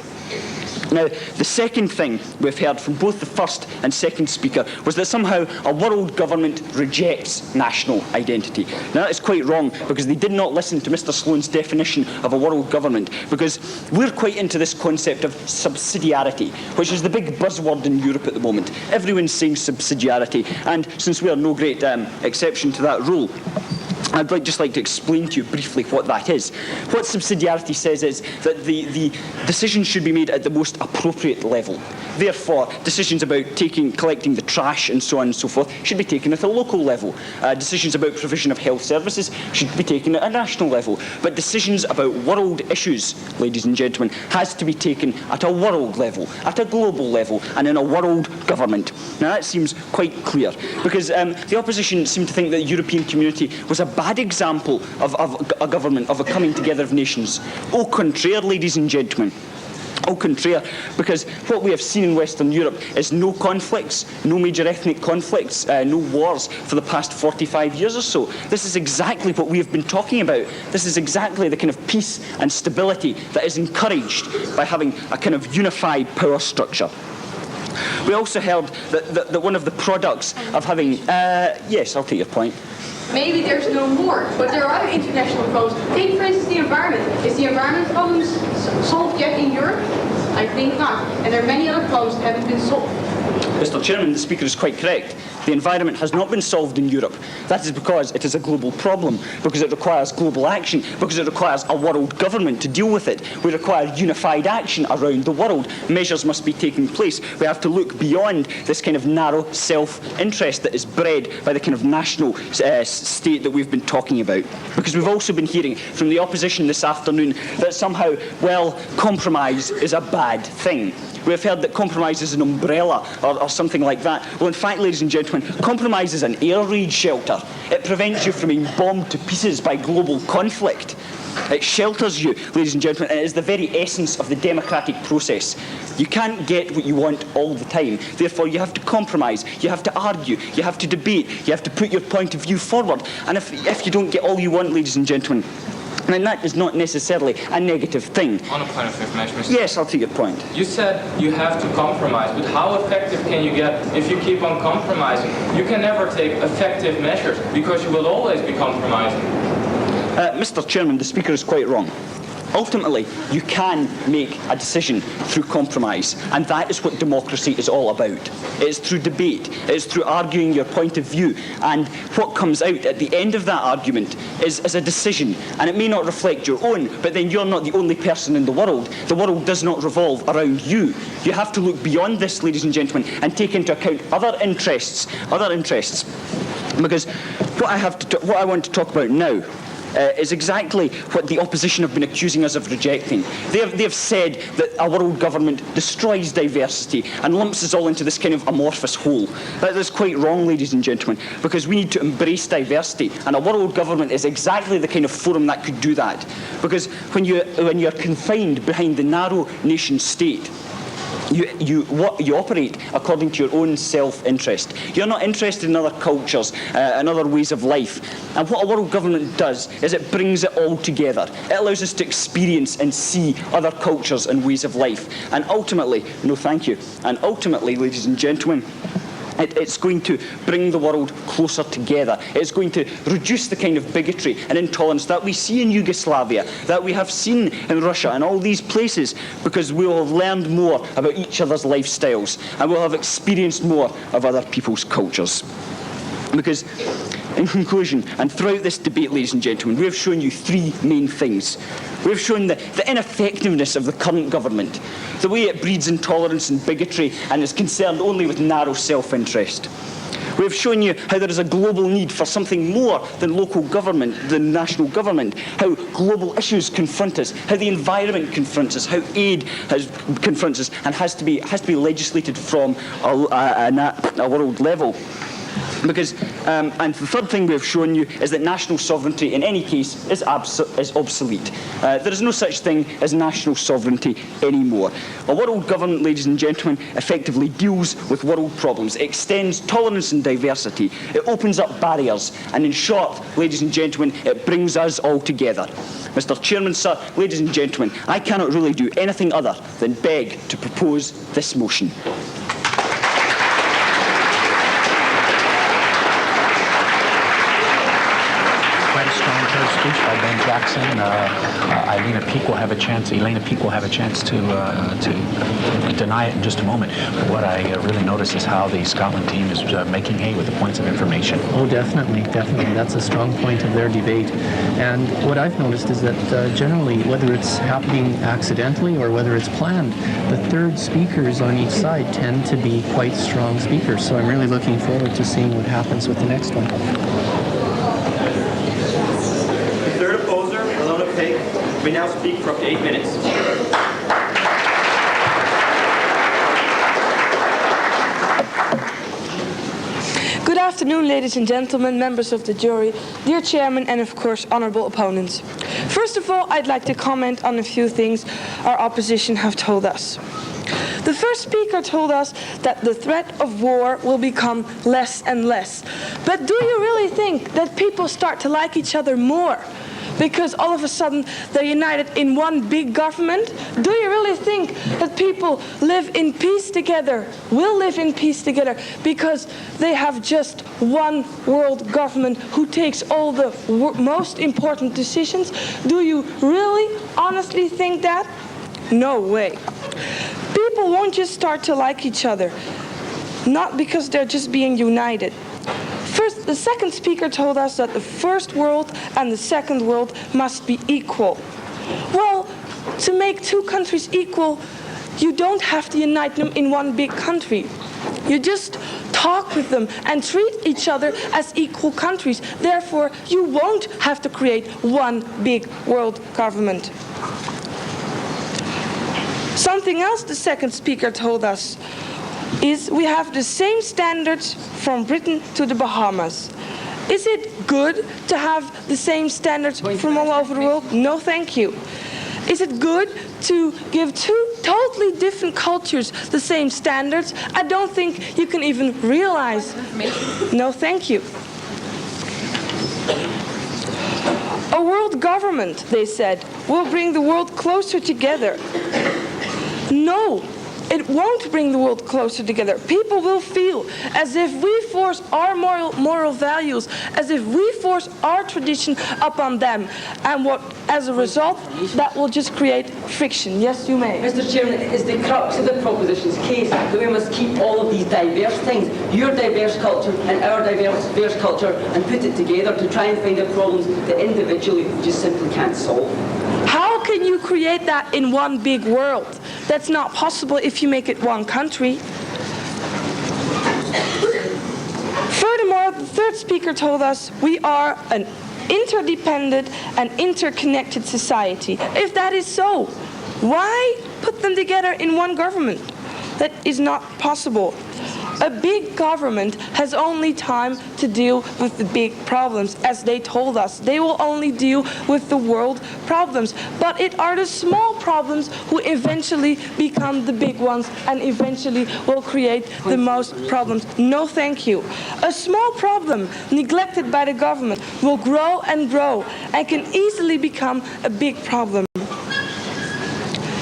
Now, the second thing we've heard from both the first and second speaker was that somehow a world government rejects national identity. Now, that is quite wrong, because they did not listen to Mr. Sloan's definition of a world government, because we're quite into this concept of subsidiarity, which is the big buzzword in Europe at the moment. Everyone's saying subsidiarity, and since we are no great exception to that rule, I'd just like to explain to you briefly what that is. What subsidiarity says is that the decisions should be made at the most appropriate level. Therefore, decisions about collecting the trash and so on and so forth should be taken at a local level. Decisions about provision of health services should be taken at a national level. But decisions about world issues, ladies and gentlemen, has to be taken at a world level, at a global level, and in a world government. Now, that seems quite clear, because the opposition seem to think that the European community was a bad example of a government, of a coming together of nations. Au contraire, ladies and gentlemen. Au contraire, because what we have seen in Western Europe is no conflicts, no major ethnic conflicts, no wars for the past 45 years or so. This is exactly what we have been talking about. This is exactly the kind of peace and stability that is encouraged by having a kind of unified power structure. We also heard that one of the products of having... yes, I'll take your point. Maybe there's no more, but there are other international problems. Take, for instance, the environment. Is the environment problem solved yet in Europe? I think not. And there are many other problems that haven't been solved. Mr. Chairman, the Speaker is quite correct. The environment has not been solved in Europe. That is because it is a global problem, because it requires global action, because it requires a world government to deal with it. We require unified action around the world. Measures must be taking place. We have to look beyond this kind of narrow self-interest that is bred by the kind of national state that we've been talking about. Because we've also been hearing from the opposition this afternoon that somehow, well, compromise is a bad thing. We've heard that compromise is an umbrella or something like that. Well, in fact, ladies and gentlemen, compromise is an air raid shelter. It prevents you from being bombed to pieces by global conflict. It shelters you, ladies and gentlemen, and it is the very essence of the democratic process. You can't get what you want all the time. Therefore, you have to compromise, you have to argue, you have to debate, you have to put your point of view forward. And if you don't get all you want, ladies and gentlemen, then that is not necessarily a negative thing. On a point of information, Mr. Yes, I'll take your point. You said you have to compromise, but how effective can you get if you keep on compromising? You can never take effective measures because you will always be compromising. Mr. Chairman, the Speaker is quite wrong. Ultimately, you can make a decision through compromise, and that is what democracy is all about. It is through debate, it is through arguing your point of view, and what comes out at the end of that argument is a decision, and it may not reflect your own, but then you're not the only person in the world. The world does not revolve around you. You have to look beyond this, ladies and gentlemen, and take into account other interests, because what I want to talk about now is exactly what the opposition have been accusing us of rejecting. They have said that a world government destroys diversity and lumps us all into this kind of amorphous whole. That is quite wrong, ladies and gentlemen, because we need to embrace diversity, and a world government is exactly the kind of forum that could do that. Because when you're confined behind the narrow nation state, you operate according to your own self-interest. You're not interested in other cultures and other ways of life. And what a world government does is it brings it all together. It allows us to experience and see other cultures and ways of life. And ultimately, ladies and gentlemen, it's going to bring the world closer together. It's going to reduce the kind of bigotry and intolerance that we see in Yugoslavia, that we have seen in Russia and all these places, because we will have learned more about each other's lifestyles and we'll have experienced more of other people's cultures. Because, in conclusion, and throughout this debate, ladies and gentlemen, we have shown you three main things. We have shown the ineffectiveness of the current government, the way it breeds intolerance and bigotry and is concerned only with narrow self-interest. We have shown you how there is a global need for something more than local government, than national government, how global issues confront us, how the environment confronts us, how aid confronts us and has to be legislated from a world level. Because And the third thing we've shown you is that national sovereignty in any case is obsolete. There is no such thing as national sovereignty anymore. A world government, ladies and gentlemen, effectively deals with world problems. It extends tolerance and diversity. It opens up barriers. And in short, ladies and gentlemen, it brings us all together. Mr. Chairman, sir, ladies and gentlemen, I cannot really do anything other than beg to propose this motion. Quite a strong third speech by Ben Jackson. Elena Peake will have a chance to deny it in just a moment. But what I really notice is how the Scotland team is making hay with the points of information. Oh, definitely. That's a strong point of their debate. And what I've noticed is that generally, whether it's happening accidentally or whether it's planned, the third speakers on each side tend to be quite strong speakers. So I'm really looking forward to seeing what happens with the next one. May now speak for up to 8 minutes. Good afternoon, ladies and gentlemen, members of the jury, dear chairman, and of course, honorable opponents. First of all, I'd like to comment on a few things our opposition have told us. The first speaker told us that the threat of war will become less and less. But do you really think that people start to like each other more because all of a sudden they're united in one big government? Do you really think that people live in peace together, will live in peace together, because they have just one world government who takes all the most important decisions? Do you really honestly think that? No way. People won't just start to like each other, not because they're just being united. First, the second speaker told us that the first world and the second world must be equal. Well, to make two countries equal, you don't have to unite them in one big country. You just talk with them and treat each other as equal countries. Therefore, you won't have to create one big world government. Something else the second speaker told us is we have the same standards from Britain to the Bahamas. Is it good to have the same standards from all over the world? No, thank you. Is it good to give two totally different cultures the same standards? I don't think you can even realize. No, thank you. A world government, they said, will bring the world closer together. No, it won't bring the world closer together. People will feel as if we force our moral values, as if we force our tradition upon them. And as a result, that will just create friction. Yes, you may. Mr. Chairman, it is the crux of the proposition's case that we must keep all of these diverse things, your diverse culture and our diverse culture, and put it together to try and find out problems that individually we just simply can't solve. How can you create that in one big world? That's not possible if you make it one country. Furthermore, the third speaker told us we are an interdependent and interconnected society. If that is so, why put them together in one government? That is not possible. A big government has only time to deal with the big problems. As they told us, they will only deal with the world problems. But it are the small problems who eventually become the big ones and eventually will create the most problems. No, thank you. A small problem neglected by the government will grow and can easily become a big problem.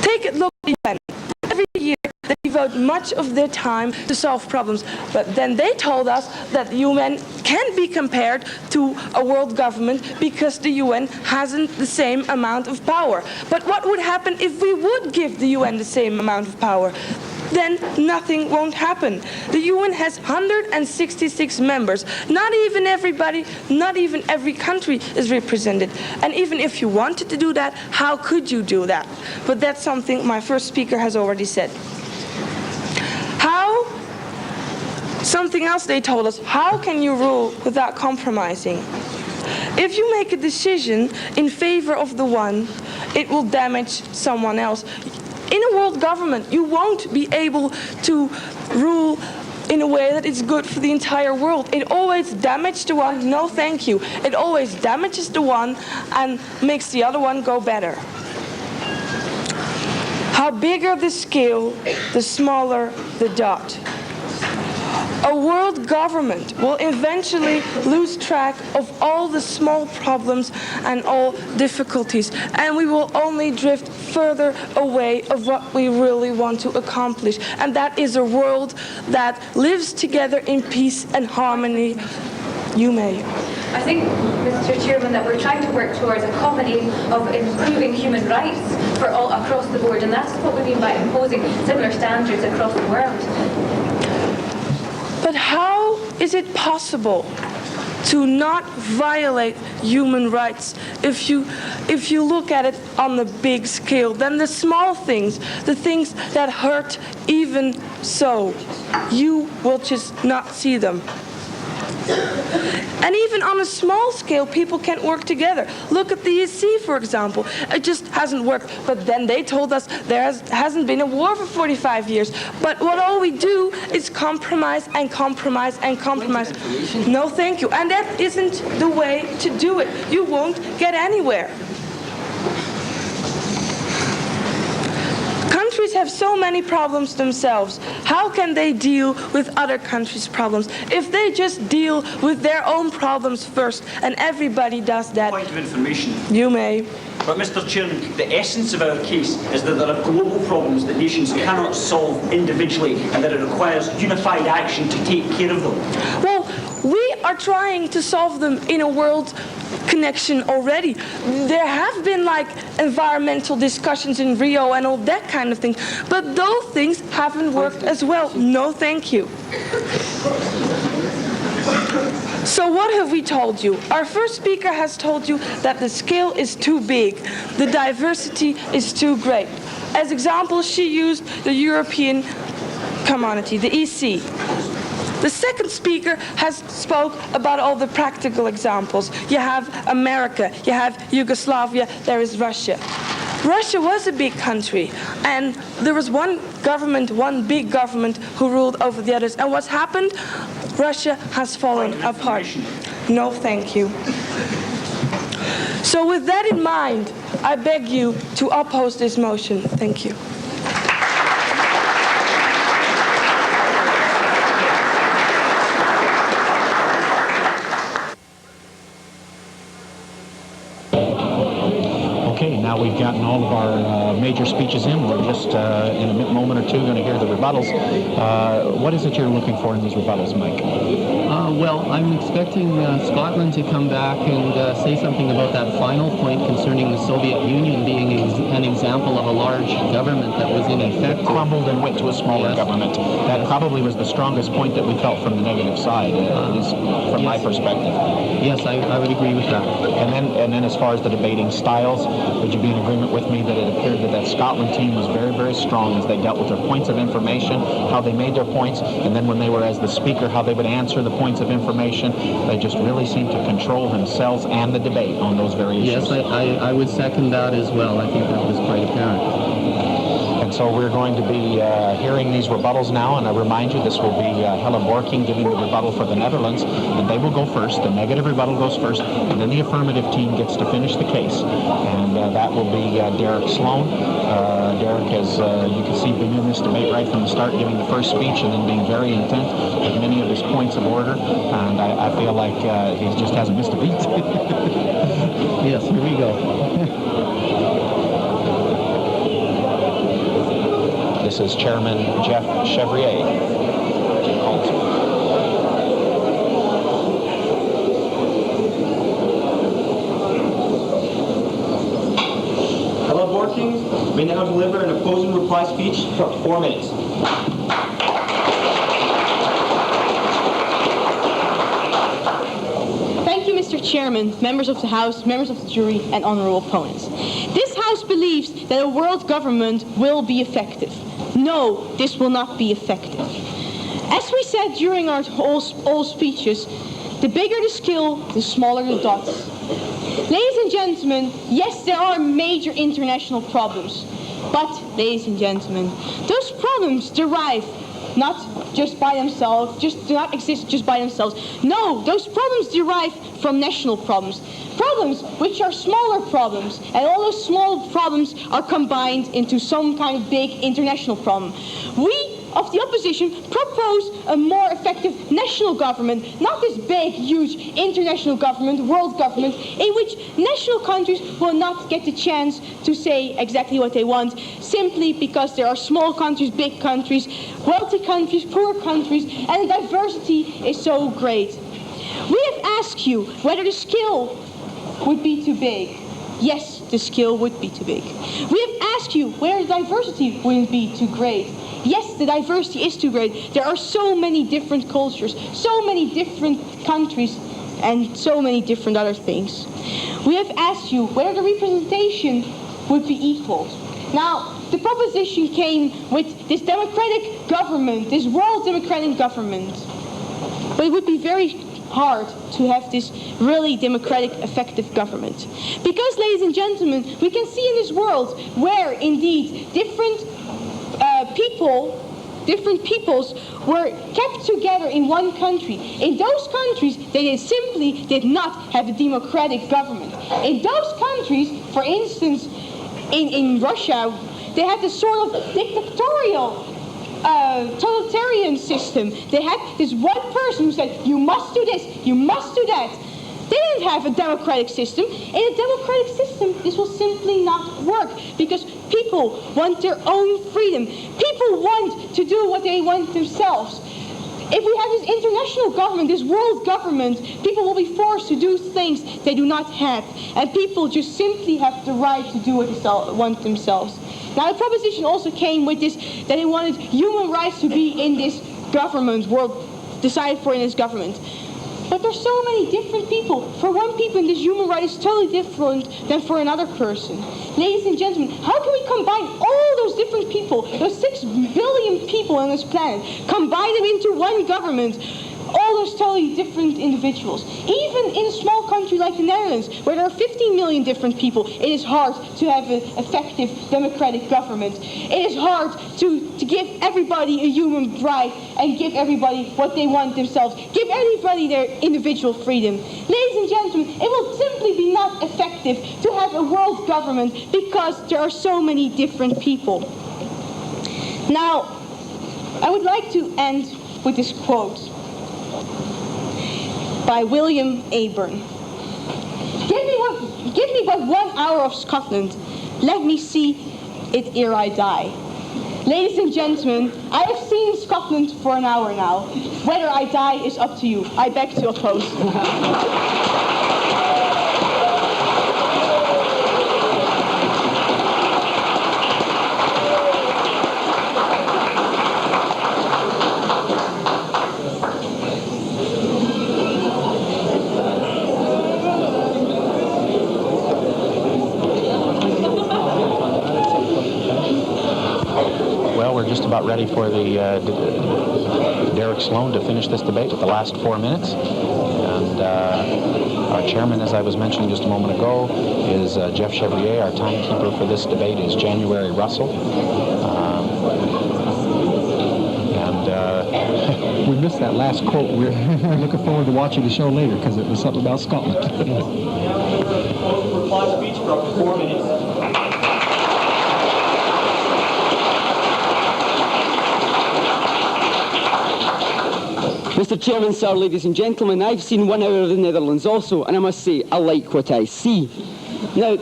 Take a look at the UN. Every year, they devote much of their time to solve problems. But then they told us that the UN can be compared to a world government because the UN hasn't the same amount of power. But what would happen if we would give the UN the same amount of power? Then nothing won't happen. The UN has 166 members. Not even everybody, not even every country is represented. And even if you wanted to do that, how could you do that? But that's something my first speaker has already said. Something else they told us, how can you rule without compromising? If you make a decision in favor of the one, it will damage someone else. In a world government, you won't be able to rule in a way that is good for the entire world. It always damages the one, no thank you. It always damages the one and makes the other one go better. How bigger the scale, the smaller the dot. A world government will eventually lose track of all the small problems and all difficulties, and we will only drift further away of what we really want to accomplish, and that is a world that lives together in peace and harmony. You may. I think, Mr. Chairman, that we're trying to work towards a comedy of improving human rights for all across the board, and that's what we mean by imposing similar standards across the world. But how is it possible to not violate human rights if you look at it on the big scale? Then the small things, the things that hurt even so, you will just not see them. And even on a small scale, people can't work together. Look at the EC, for example. It just hasn't worked. But then they told us there hasn't been a war for 45 years. But what all we do is compromise and compromise and compromise. No, thank you. And that isn't the way to do it. You won't get anywhere. Countries have so many problems themselves. How can they deal with other countries' problems? If they just deal with their own problems first, and everybody does that. Point of information. You may. But Mr. Chairman, the essence of our case is that there are global problems that nations cannot solve individually, and that it requires unified action to take care of them. Well, we are trying to solve them in a world connection already. There have been like environmental discussions in Rio and all that kind of thing, but those things haven't worked as well. No, thank you. So what have we told you? Our first speaker has told you that the scale is too big, the diversity is too great. As example, she used the European Community, the EC. The second speaker has spoke about all the practical examples. You have America, you have Yugoslavia, there is Russia. Russia was a big country, and there was one government, one big government, who ruled over the others. And what's happened? Russia has fallen apart. No, thank you. So with that in mind, I beg you to oppose this motion. Thank you. Okay, now we've gotten all of our major speeches in. We're just in a moment or two going to hear the rebuttals. What is it you're looking for in these rebuttals, Mike? Well, I'm expecting Scotland to come back and say something about that final point concerning the Soviet Union being an example of a large government that was ineffective. Crumbled and went to a smaller government. That probably was the strongest point that we felt from the negative side, at least from my perspective. Yes, I would agree with that. And then as far as the debating styles, would you be in agreement with me that it appeared that Scotland team was very, very strong as they dealt with their points of information, how they made their points, and then when they were as the speaker, how they would answer the points of information. They just really seemed to control themselves and the debate on those very issues. Yes, I would second that as well. I think that was quite apparent. And so we're going to be hearing these rebuttals now, and I remind you this will be Helen Borking giving the rebuttal for the Netherlands, and they will go first. The negative rebuttal goes first, and then the affirmative team gets to finish the case. And that will be Derek Sloan. Derek has, you can see, been in this debate right from the start, giving the first speech and then being very intent with many of his points of order, and I feel like he just hasn't missed a beat. Yes, here we go. This is Chairman Jeff Chevrier. Helen Borking may now deliver an opposing reply speech for up to 4 minutes. Thank you, Mr. Chairman, members of the House, members of the jury, and honorable opponents. This House believes that a world government will be effective. No, this will not be effective. As we said during our all speeches, the bigger the scale, the smaller the dots. Ladies and gentlemen, yes, there are major international problems. But, ladies and gentlemen, those problems derive not just by themselves, do not exist just by themselves. No, those problems derive from national problems. Problems which are smaller problems, and all those small problems are combined into some kind of big international problem. We of the opposition propose a more effective national government, not this big, huge international government, world government, in which national countries will not get the chance to say exactly what they want, simply because there are small countries, big countries, wealthy countries, poor countries, and the diversity is so great. We have asked you whether the scale would be too big. Yes, the scale would be too big. We have asked you whether the diversity wouldn't be too great. Yes, the diversity is too great. There are so many different cultures, so many different countries, and so many different other things. We have asked you whether the representation would be equal. Now, the proposition came with this democratic government, this world democratic government. But it would be very hard to have this really democratic, effective government. Because, ladies and gentlemen, we can see in this world where, indeed, different peoples were kept together in one country. In those countries, they simply did not have a democratic government. In those countries, for instance, in Russia, they had this sort of dictatorial totalitarian system. They had this one person who said, you must do this, you must do that. They didn't have a democratic system. In a democratic system, this will simply not work because people want their own freedom. People want to do what they want themselves. If we have this international government, this world government, people will be forced to do things they do not have. And people just simply have the right to do what they want themselves. Now, the proposition also came with this, that they wanted human rights to be in this government, decided for in this government. But there's so many different people. For one person, this human right is totally different than for another person. Ladies and gentlemen, how can we combine all those different people, those 6 billion people on this planet, combine them into one government? All those totally different individuals. Even in a small country like the Netherlands, where there are 15 million different people, it is hard to have an effective democratic government. It is hard to give everybody a human right and give everybody what they want themselves. Give everybody their individual freedom. Ladies and gentlemen, it will simply be not effective to have a world government because there are so many different people. Now, I would like to end with this quote by William Aburn. Give me but 1 hour of Scotland. Let me see it ere I die. Ladies and gentlemen, I have seen Scotland for an hour now. Whether I die is up to you. I beg to oppose. Just about ready for the Derek Sloan to finish this debate with the last 4 minutes. And our chairman, as I was mentioning just a moment ago, is Jeff Chevrier. Our timekeeper for this debate is January Russell. We missed that last quote. We're looking forward to watching the show later because it was something about Scotland. Reply speech for up to 4 minutes. Mr. Chairman, sir, ladies and gentlemen, I've seen 1 hour of the Netherlands also, and I must say, I like what I see. Now,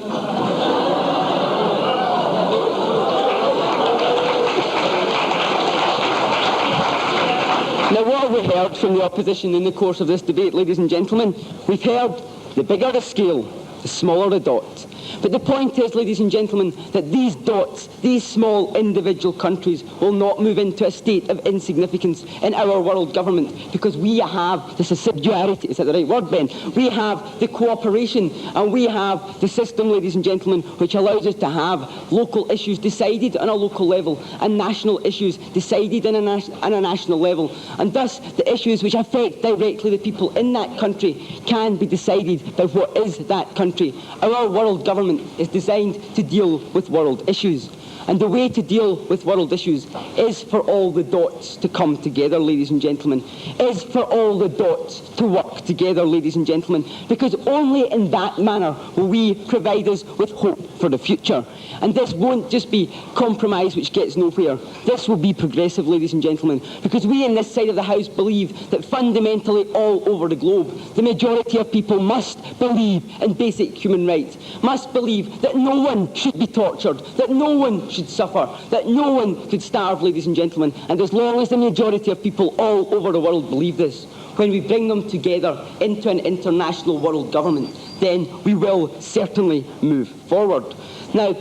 what have we heard from the opposition in the course of this debate, ladies and gentlemen? We've heard the bigger the scale, the smaller the dot. But the point is, ladies and gentlemen, that these dots, these small individual countries, will not move into a state of insignificance in our world government because we have the subsidiarity, is that the right word, Ben? We have the cooperation and we have the system, ladies and gentlemen, which allows us to have local issues decided on a local level and national issues decided on a national level. And thus, the issues which affect directly the people in that country can be decided by what is that country. Our world government is designed to deal with world issues. And the way to deal with world issues is for all the dots to come together, ladies and gentlemen, is for all the dots to work together, ladies and gentlemen, because only in that manner will we provide us with hope for the future. And this won't just be compromise which gets nowhere. This will be progressive, ladies and gentlemen, because we in this side of the House believe that fundamentally all over the globe, the majority of people must believe in basic human rights, must believe that no one should be tortured, that no one should suffer, that no one could starve, ladies and gentlemen. And as long as the majority of people all over the world believe this, when we bring them together into an international world government, then we will certainly move forward. Now,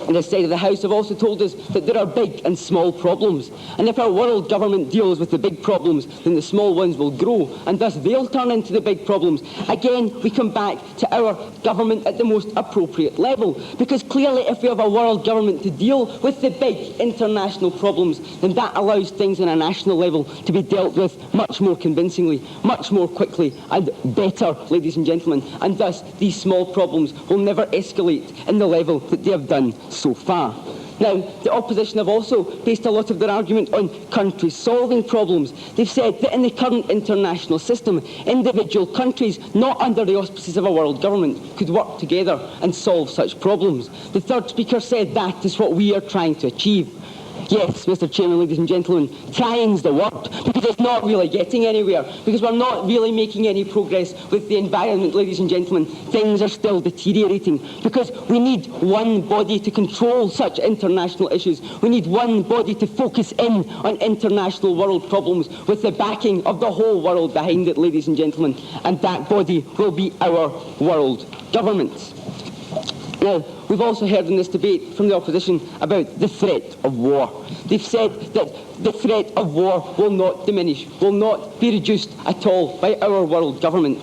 on this side of the House have also told us that there are big and small problems. And if our world government deals with the big problems, then the small ones will grow, and thus they'll turn into the big problems. Again, we come back to our government at the most appropriate level. Because clearly, if we have a world government to deal with the big international problems, then that allows things on a national level to be dealt with much more convincingly, much more quickly, and better, ladies and gentlemen. And thus, these small problems will never escalate in the level that they have done so far. Now, the opposition have also based a lot of their argument on countries solving problems. They've said that in the current international system, individual countries, not under the auspices of a world government, could work together and solve such problems. The third speaker said that is what we are trying to achieve. Yes, Mr. Chairman, ladies and gentlemen, trying's the word, because it's not really getting anywhere, because we're not really making any progress with the environment, ladies and gentlemen. Things are still deteriorating, because we need one body to control such international issues. We need one body to focus in on international world problems with the backing of the whole world behind it, ladies and gentlemen, and that body will be our world government. Now, we've also heard in this debate from the opposition about the threat of war. They've said that the threat of war will not diminish, will not be reduced at all by our world government.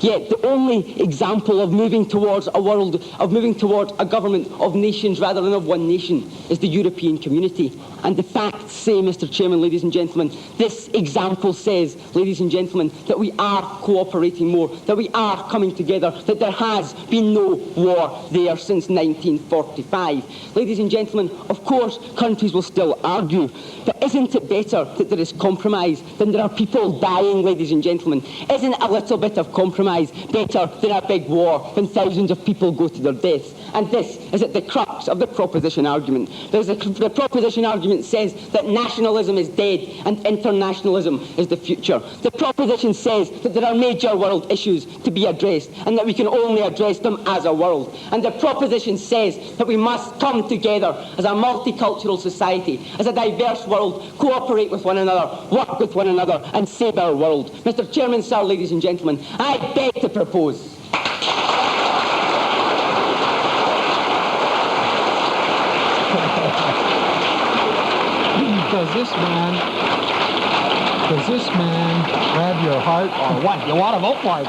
Yet the only example of moving towards a world, of moving towards a government of nations rather than of one nation, is the European community. And the facts say, Mr. Chairman, ladies and gentlemen, this example says, ladies and gentlemen, that we are cooperating more, that we are coming together, that there has been no war there since 1945. Ladies and gentlemen, of course, countries will still argue, but isn't it better that there is compromise than there are people dying, ladies and gentlemen? Isn't a little bit of compromise better than a big war when thousands of people go to their deaths? And this is at the crux of the proposition argument. The proposition argument says that nationalism is dead and internationalism is the future. The proposition says that there are major world issues to be addressed and that we can only address them as a world. And the proposition says that we must come together as a multicultural society, as a diverse world, cooperate with one another, work with one another and save our world. Mr. Chairman, sir, ladies and gentlemen, I beg to propose Does this man grab your heart or what? You want to vote for him?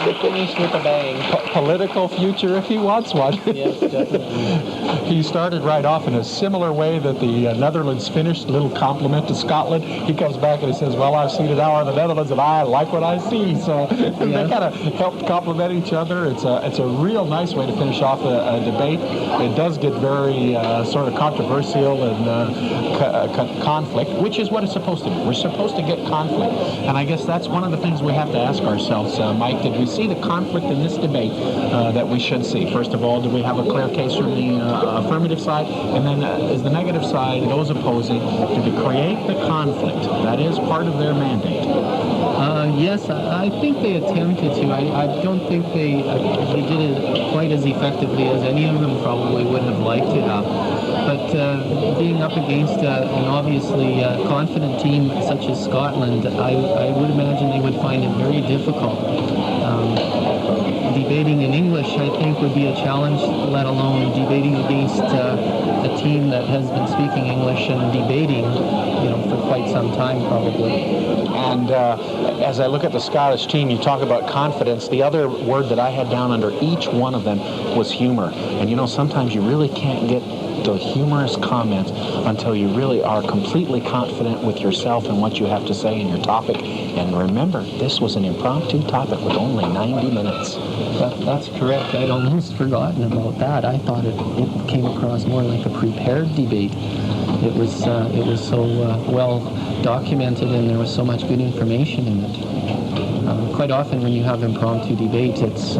He finished with a bang. Political future if he wants one. Yes, definitely. He started right off in a similar way that the Netherlands finished. A little compliment to Scotland. He comes back and he says, well, I've seen it now in the Netherlands and I like what I see. So they kind of helped complement each other. It's a real nice way to finish off a debate. It does get very sort of controversial and conflict, which is what it's supposed to be. We're supposed to get conflict. And I guess that's one of the things we have to ask ourselves, Mike. Did we see the conflict in this debate that we should see? First of all, do we have a clear case from the affirmative side? And then is the negative side, those opposing, to create the conflict? That is part of their mandate. Yes, I think they attempted to. I don't think they did it quite as effectively as any of them probably would have liked to have. But being up against an obviously confident team such as Scotland, I would imagine they would find it very difficult. Debating in English, I think, would be a challenge, let alone debating against a team that has been speaking English and debating, for quite some time, probably. And as I look at the Scottish team, you talk about confidence. The other word that I had down under each one of them was humor. And sometimes you really can't get to humorous comments until you really are completely confident with yourself and what you have to say in your topic. And remember, this was an impromptu topic with only 90 minutes. That's correct. I'd almost forgotten about that. I thought it came across more like a prepared debate. It was so well documented, and there was so much good information in it. Quite often when you have impromptu debate, it's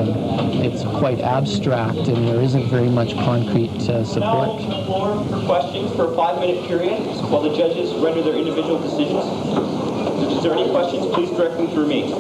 quite abstract, and there isn't very much concrete support. Now open the floor for questions for a 5-minute period while the judges render their individual decisions. If there are any questions, please direct them through me.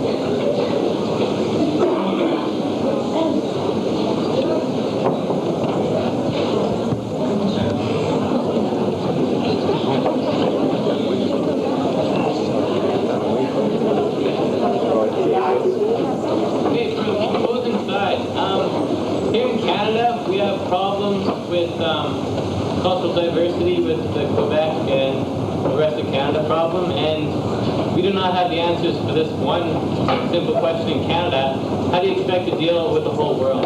Cultural diversity with the Quebec and the rest of Canada problem, and we do not have the answers for this one simple question in Canada. How do you expect to deal with the whole world?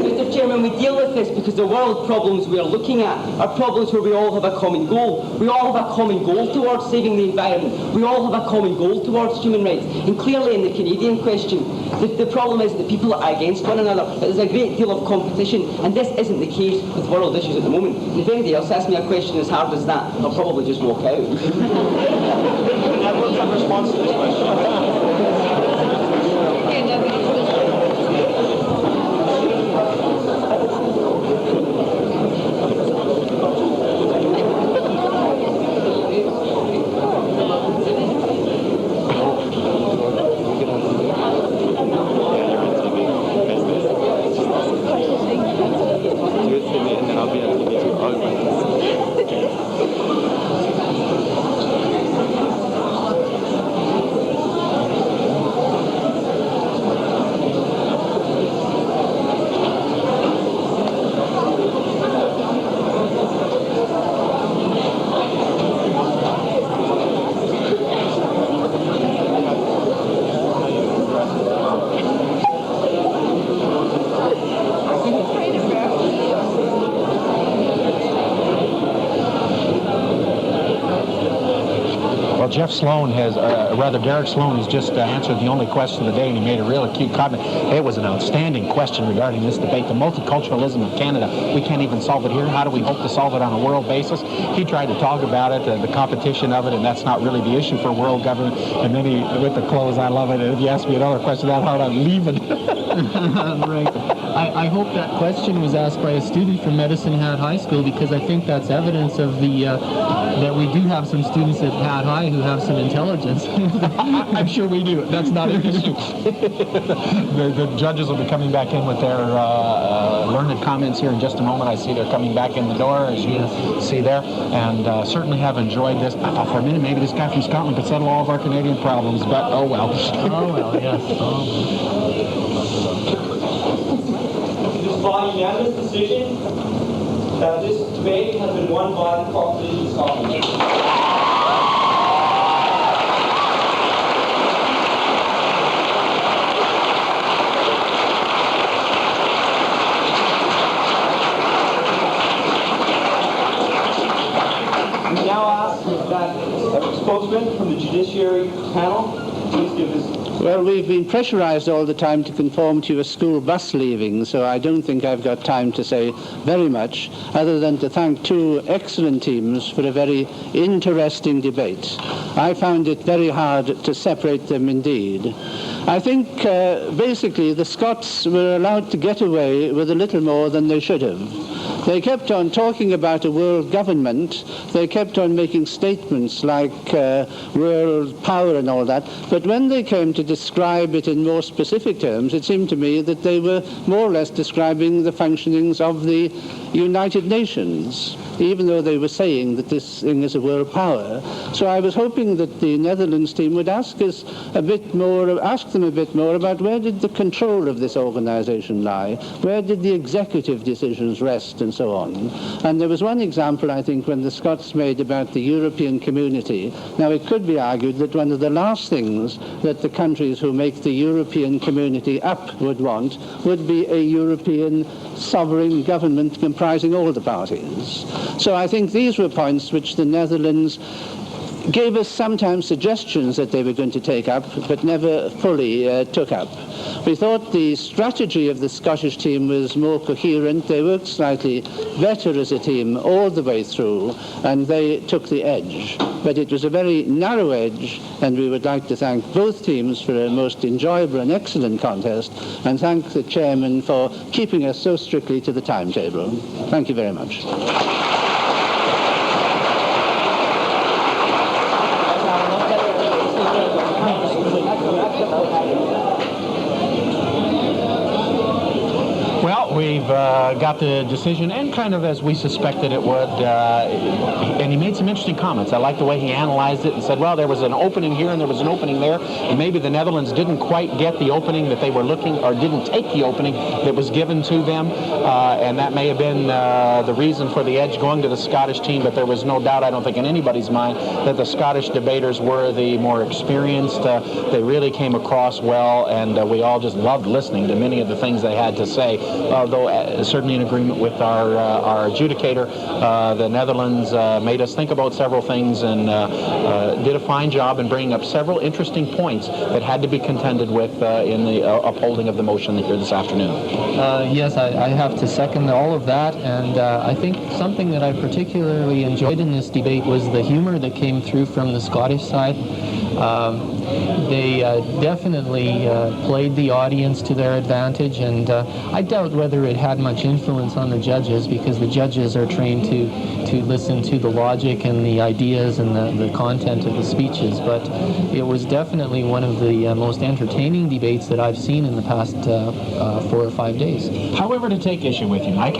Mr. Chairman, we deal with this because the world problems we are looking at are problems where we all have a common goal. We all have a common goal towards saving the environment. We all have a common goal towards human rights. And clearly in the Canadian question, the problem is that people are against one another. There's a great deal of competition, and this isn't the case with world issues at the moment. And if anybody else asks me a question as hard as that, I'll probably just walk out. Now, what's your response to this question? Jeff Sloan has, Derek Sloan has just answered the only question of the day, and he made a real acute comment. It was an outstanding question regarding this debate. The multiculturalism of Canada, we can't even solve it here. How do we hope to solve it on a world basis? He tried to talk about it, the competition of it, and that's not really the issue for world government. And then he, with the close, I love it. And if you ask me another question that hard, I'm leaving. Right. I hope that question was asked by a student from Medicine Hat High School, because I think that's evidence of the that we do have some students at Hat High who have some intelligence. I'm sure we do. That's not an issue. The judges will be coming back in with their learned comments here in just a moment. I see they're coming back in the door, as you see there, and certainly have enjoyed this. I thought for a minute maybe this guy from Scotland could settle all of our Canadian problems, but oh well. Oh well, yes. It is by unanimous decision that this debate has been won by the proposition of Scotland. Spokesman from the Judiciary panel, please give his... Well, we've been pressurized all the time to conform to a school bus leaving, so I don't think I've got time to say very much, other than to thank two excellent teams for a very interesting debate. I found it very hard to separate them indeed. I think basically the Scots were allowed to get away with a little more than they should have. They kept on talking about a world government. They kept on making statements like world power and all that. But when they came to describe it in more specific terms, it seemed to me that they were more or less describing the functionings of the United Nations. even though they were saying that this thing is a world power. So I was hoping that the Netherlands team would ask them a bit more about where did the control of this organization lie, where did the executive decisions rest, and so on. And there was one example, I think, when the Scots made about the European community. Now, it could be argued that one of the last things that the countries who make the European community up would want would be a European sovereign government comprising all the parties. So I think these were points which the Netherlands gave us sometimes suggestions that they were going to take up, but never fully took up. We thought the strategy of the Scottish team was more coherent. They worked slightly better as a team all the way through, and they took the edge. But it was a very narrow edge, and we would like to thank both teams for a most enjoyable and excellent contest, and thank the chairman for keeping us so strictly to the timetable. Thank you very much. We've got the decision, and kind of as we suspected it would, and he made some interesting comments. I like the way he analyzed it and said, well, there was an opening here and there was an opening there, and maybe the Netherlands didn't quite get the opening that they were looking, or didn't take the opening that was given to them, and that may have been the reason for the edge going to the Scottish team, but there was no doubt, I don't think in anybody's mind, that the Scottish debaters were the more experienced. They really came across well, and we all just loved listening to many of the things they had to say. Although certainly in agreement with our adjudicator, the Netherlands made us think about several things and did a fine job in bringing up several interesting points that had to be contended with in the upholding of the motion here this afternoon. Yes, I have to second all of that, and I think something that I particularly enjoyed in this debate was the humor that came through from the Scottish side. They definitely played the audience to their advantage, and I doubt whether it had much influence on the judges, because the judges are trained to listen to the logic and the ideas and the content of the speeches. But it was definitely one of the most entertaining debates that I've seen in the past 4 or 5 days. However, to take issue with you, Mike,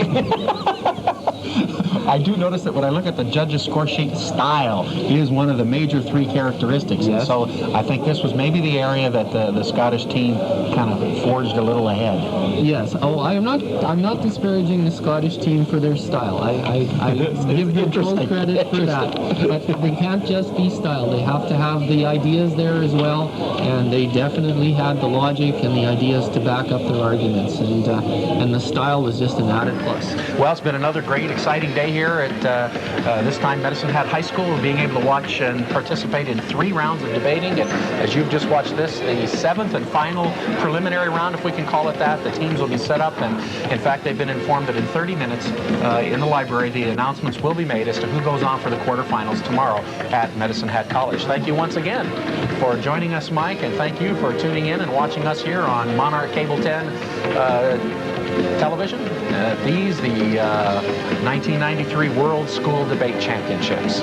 I do notice that when I look at the judges' score sheet, style is one of the major 3 characteristics. Yes. And so I think this was maybe the area that the Scottish team kind of forged a little ahead. Yes. Oh, I'm not disparaging the Scottish team for their style. I give them full credit for that. But they can't just be style. They have to have the ideas there as well, and they definitely had the logic and the ideas to back up their arguments, and the style was just an added plus. Well, it's been another great, exciting day here at this time Medicine Hat High School, being able to watch and participate in 3 rounds of debating. And as you've just watched this, the 7th and final preliminary round, if we can call it that, the teams will be set up, and in fact they've been informed that in 30 minutes in the library the announcements will be made as to who goes on for the quarterfinals tomorrow at Medicine Hat College. Thank you once again for joining us, Mike, and thank you for tuning in and watching us here on Monarch Cable 10 television. These, the 1993 World School Debate Championships.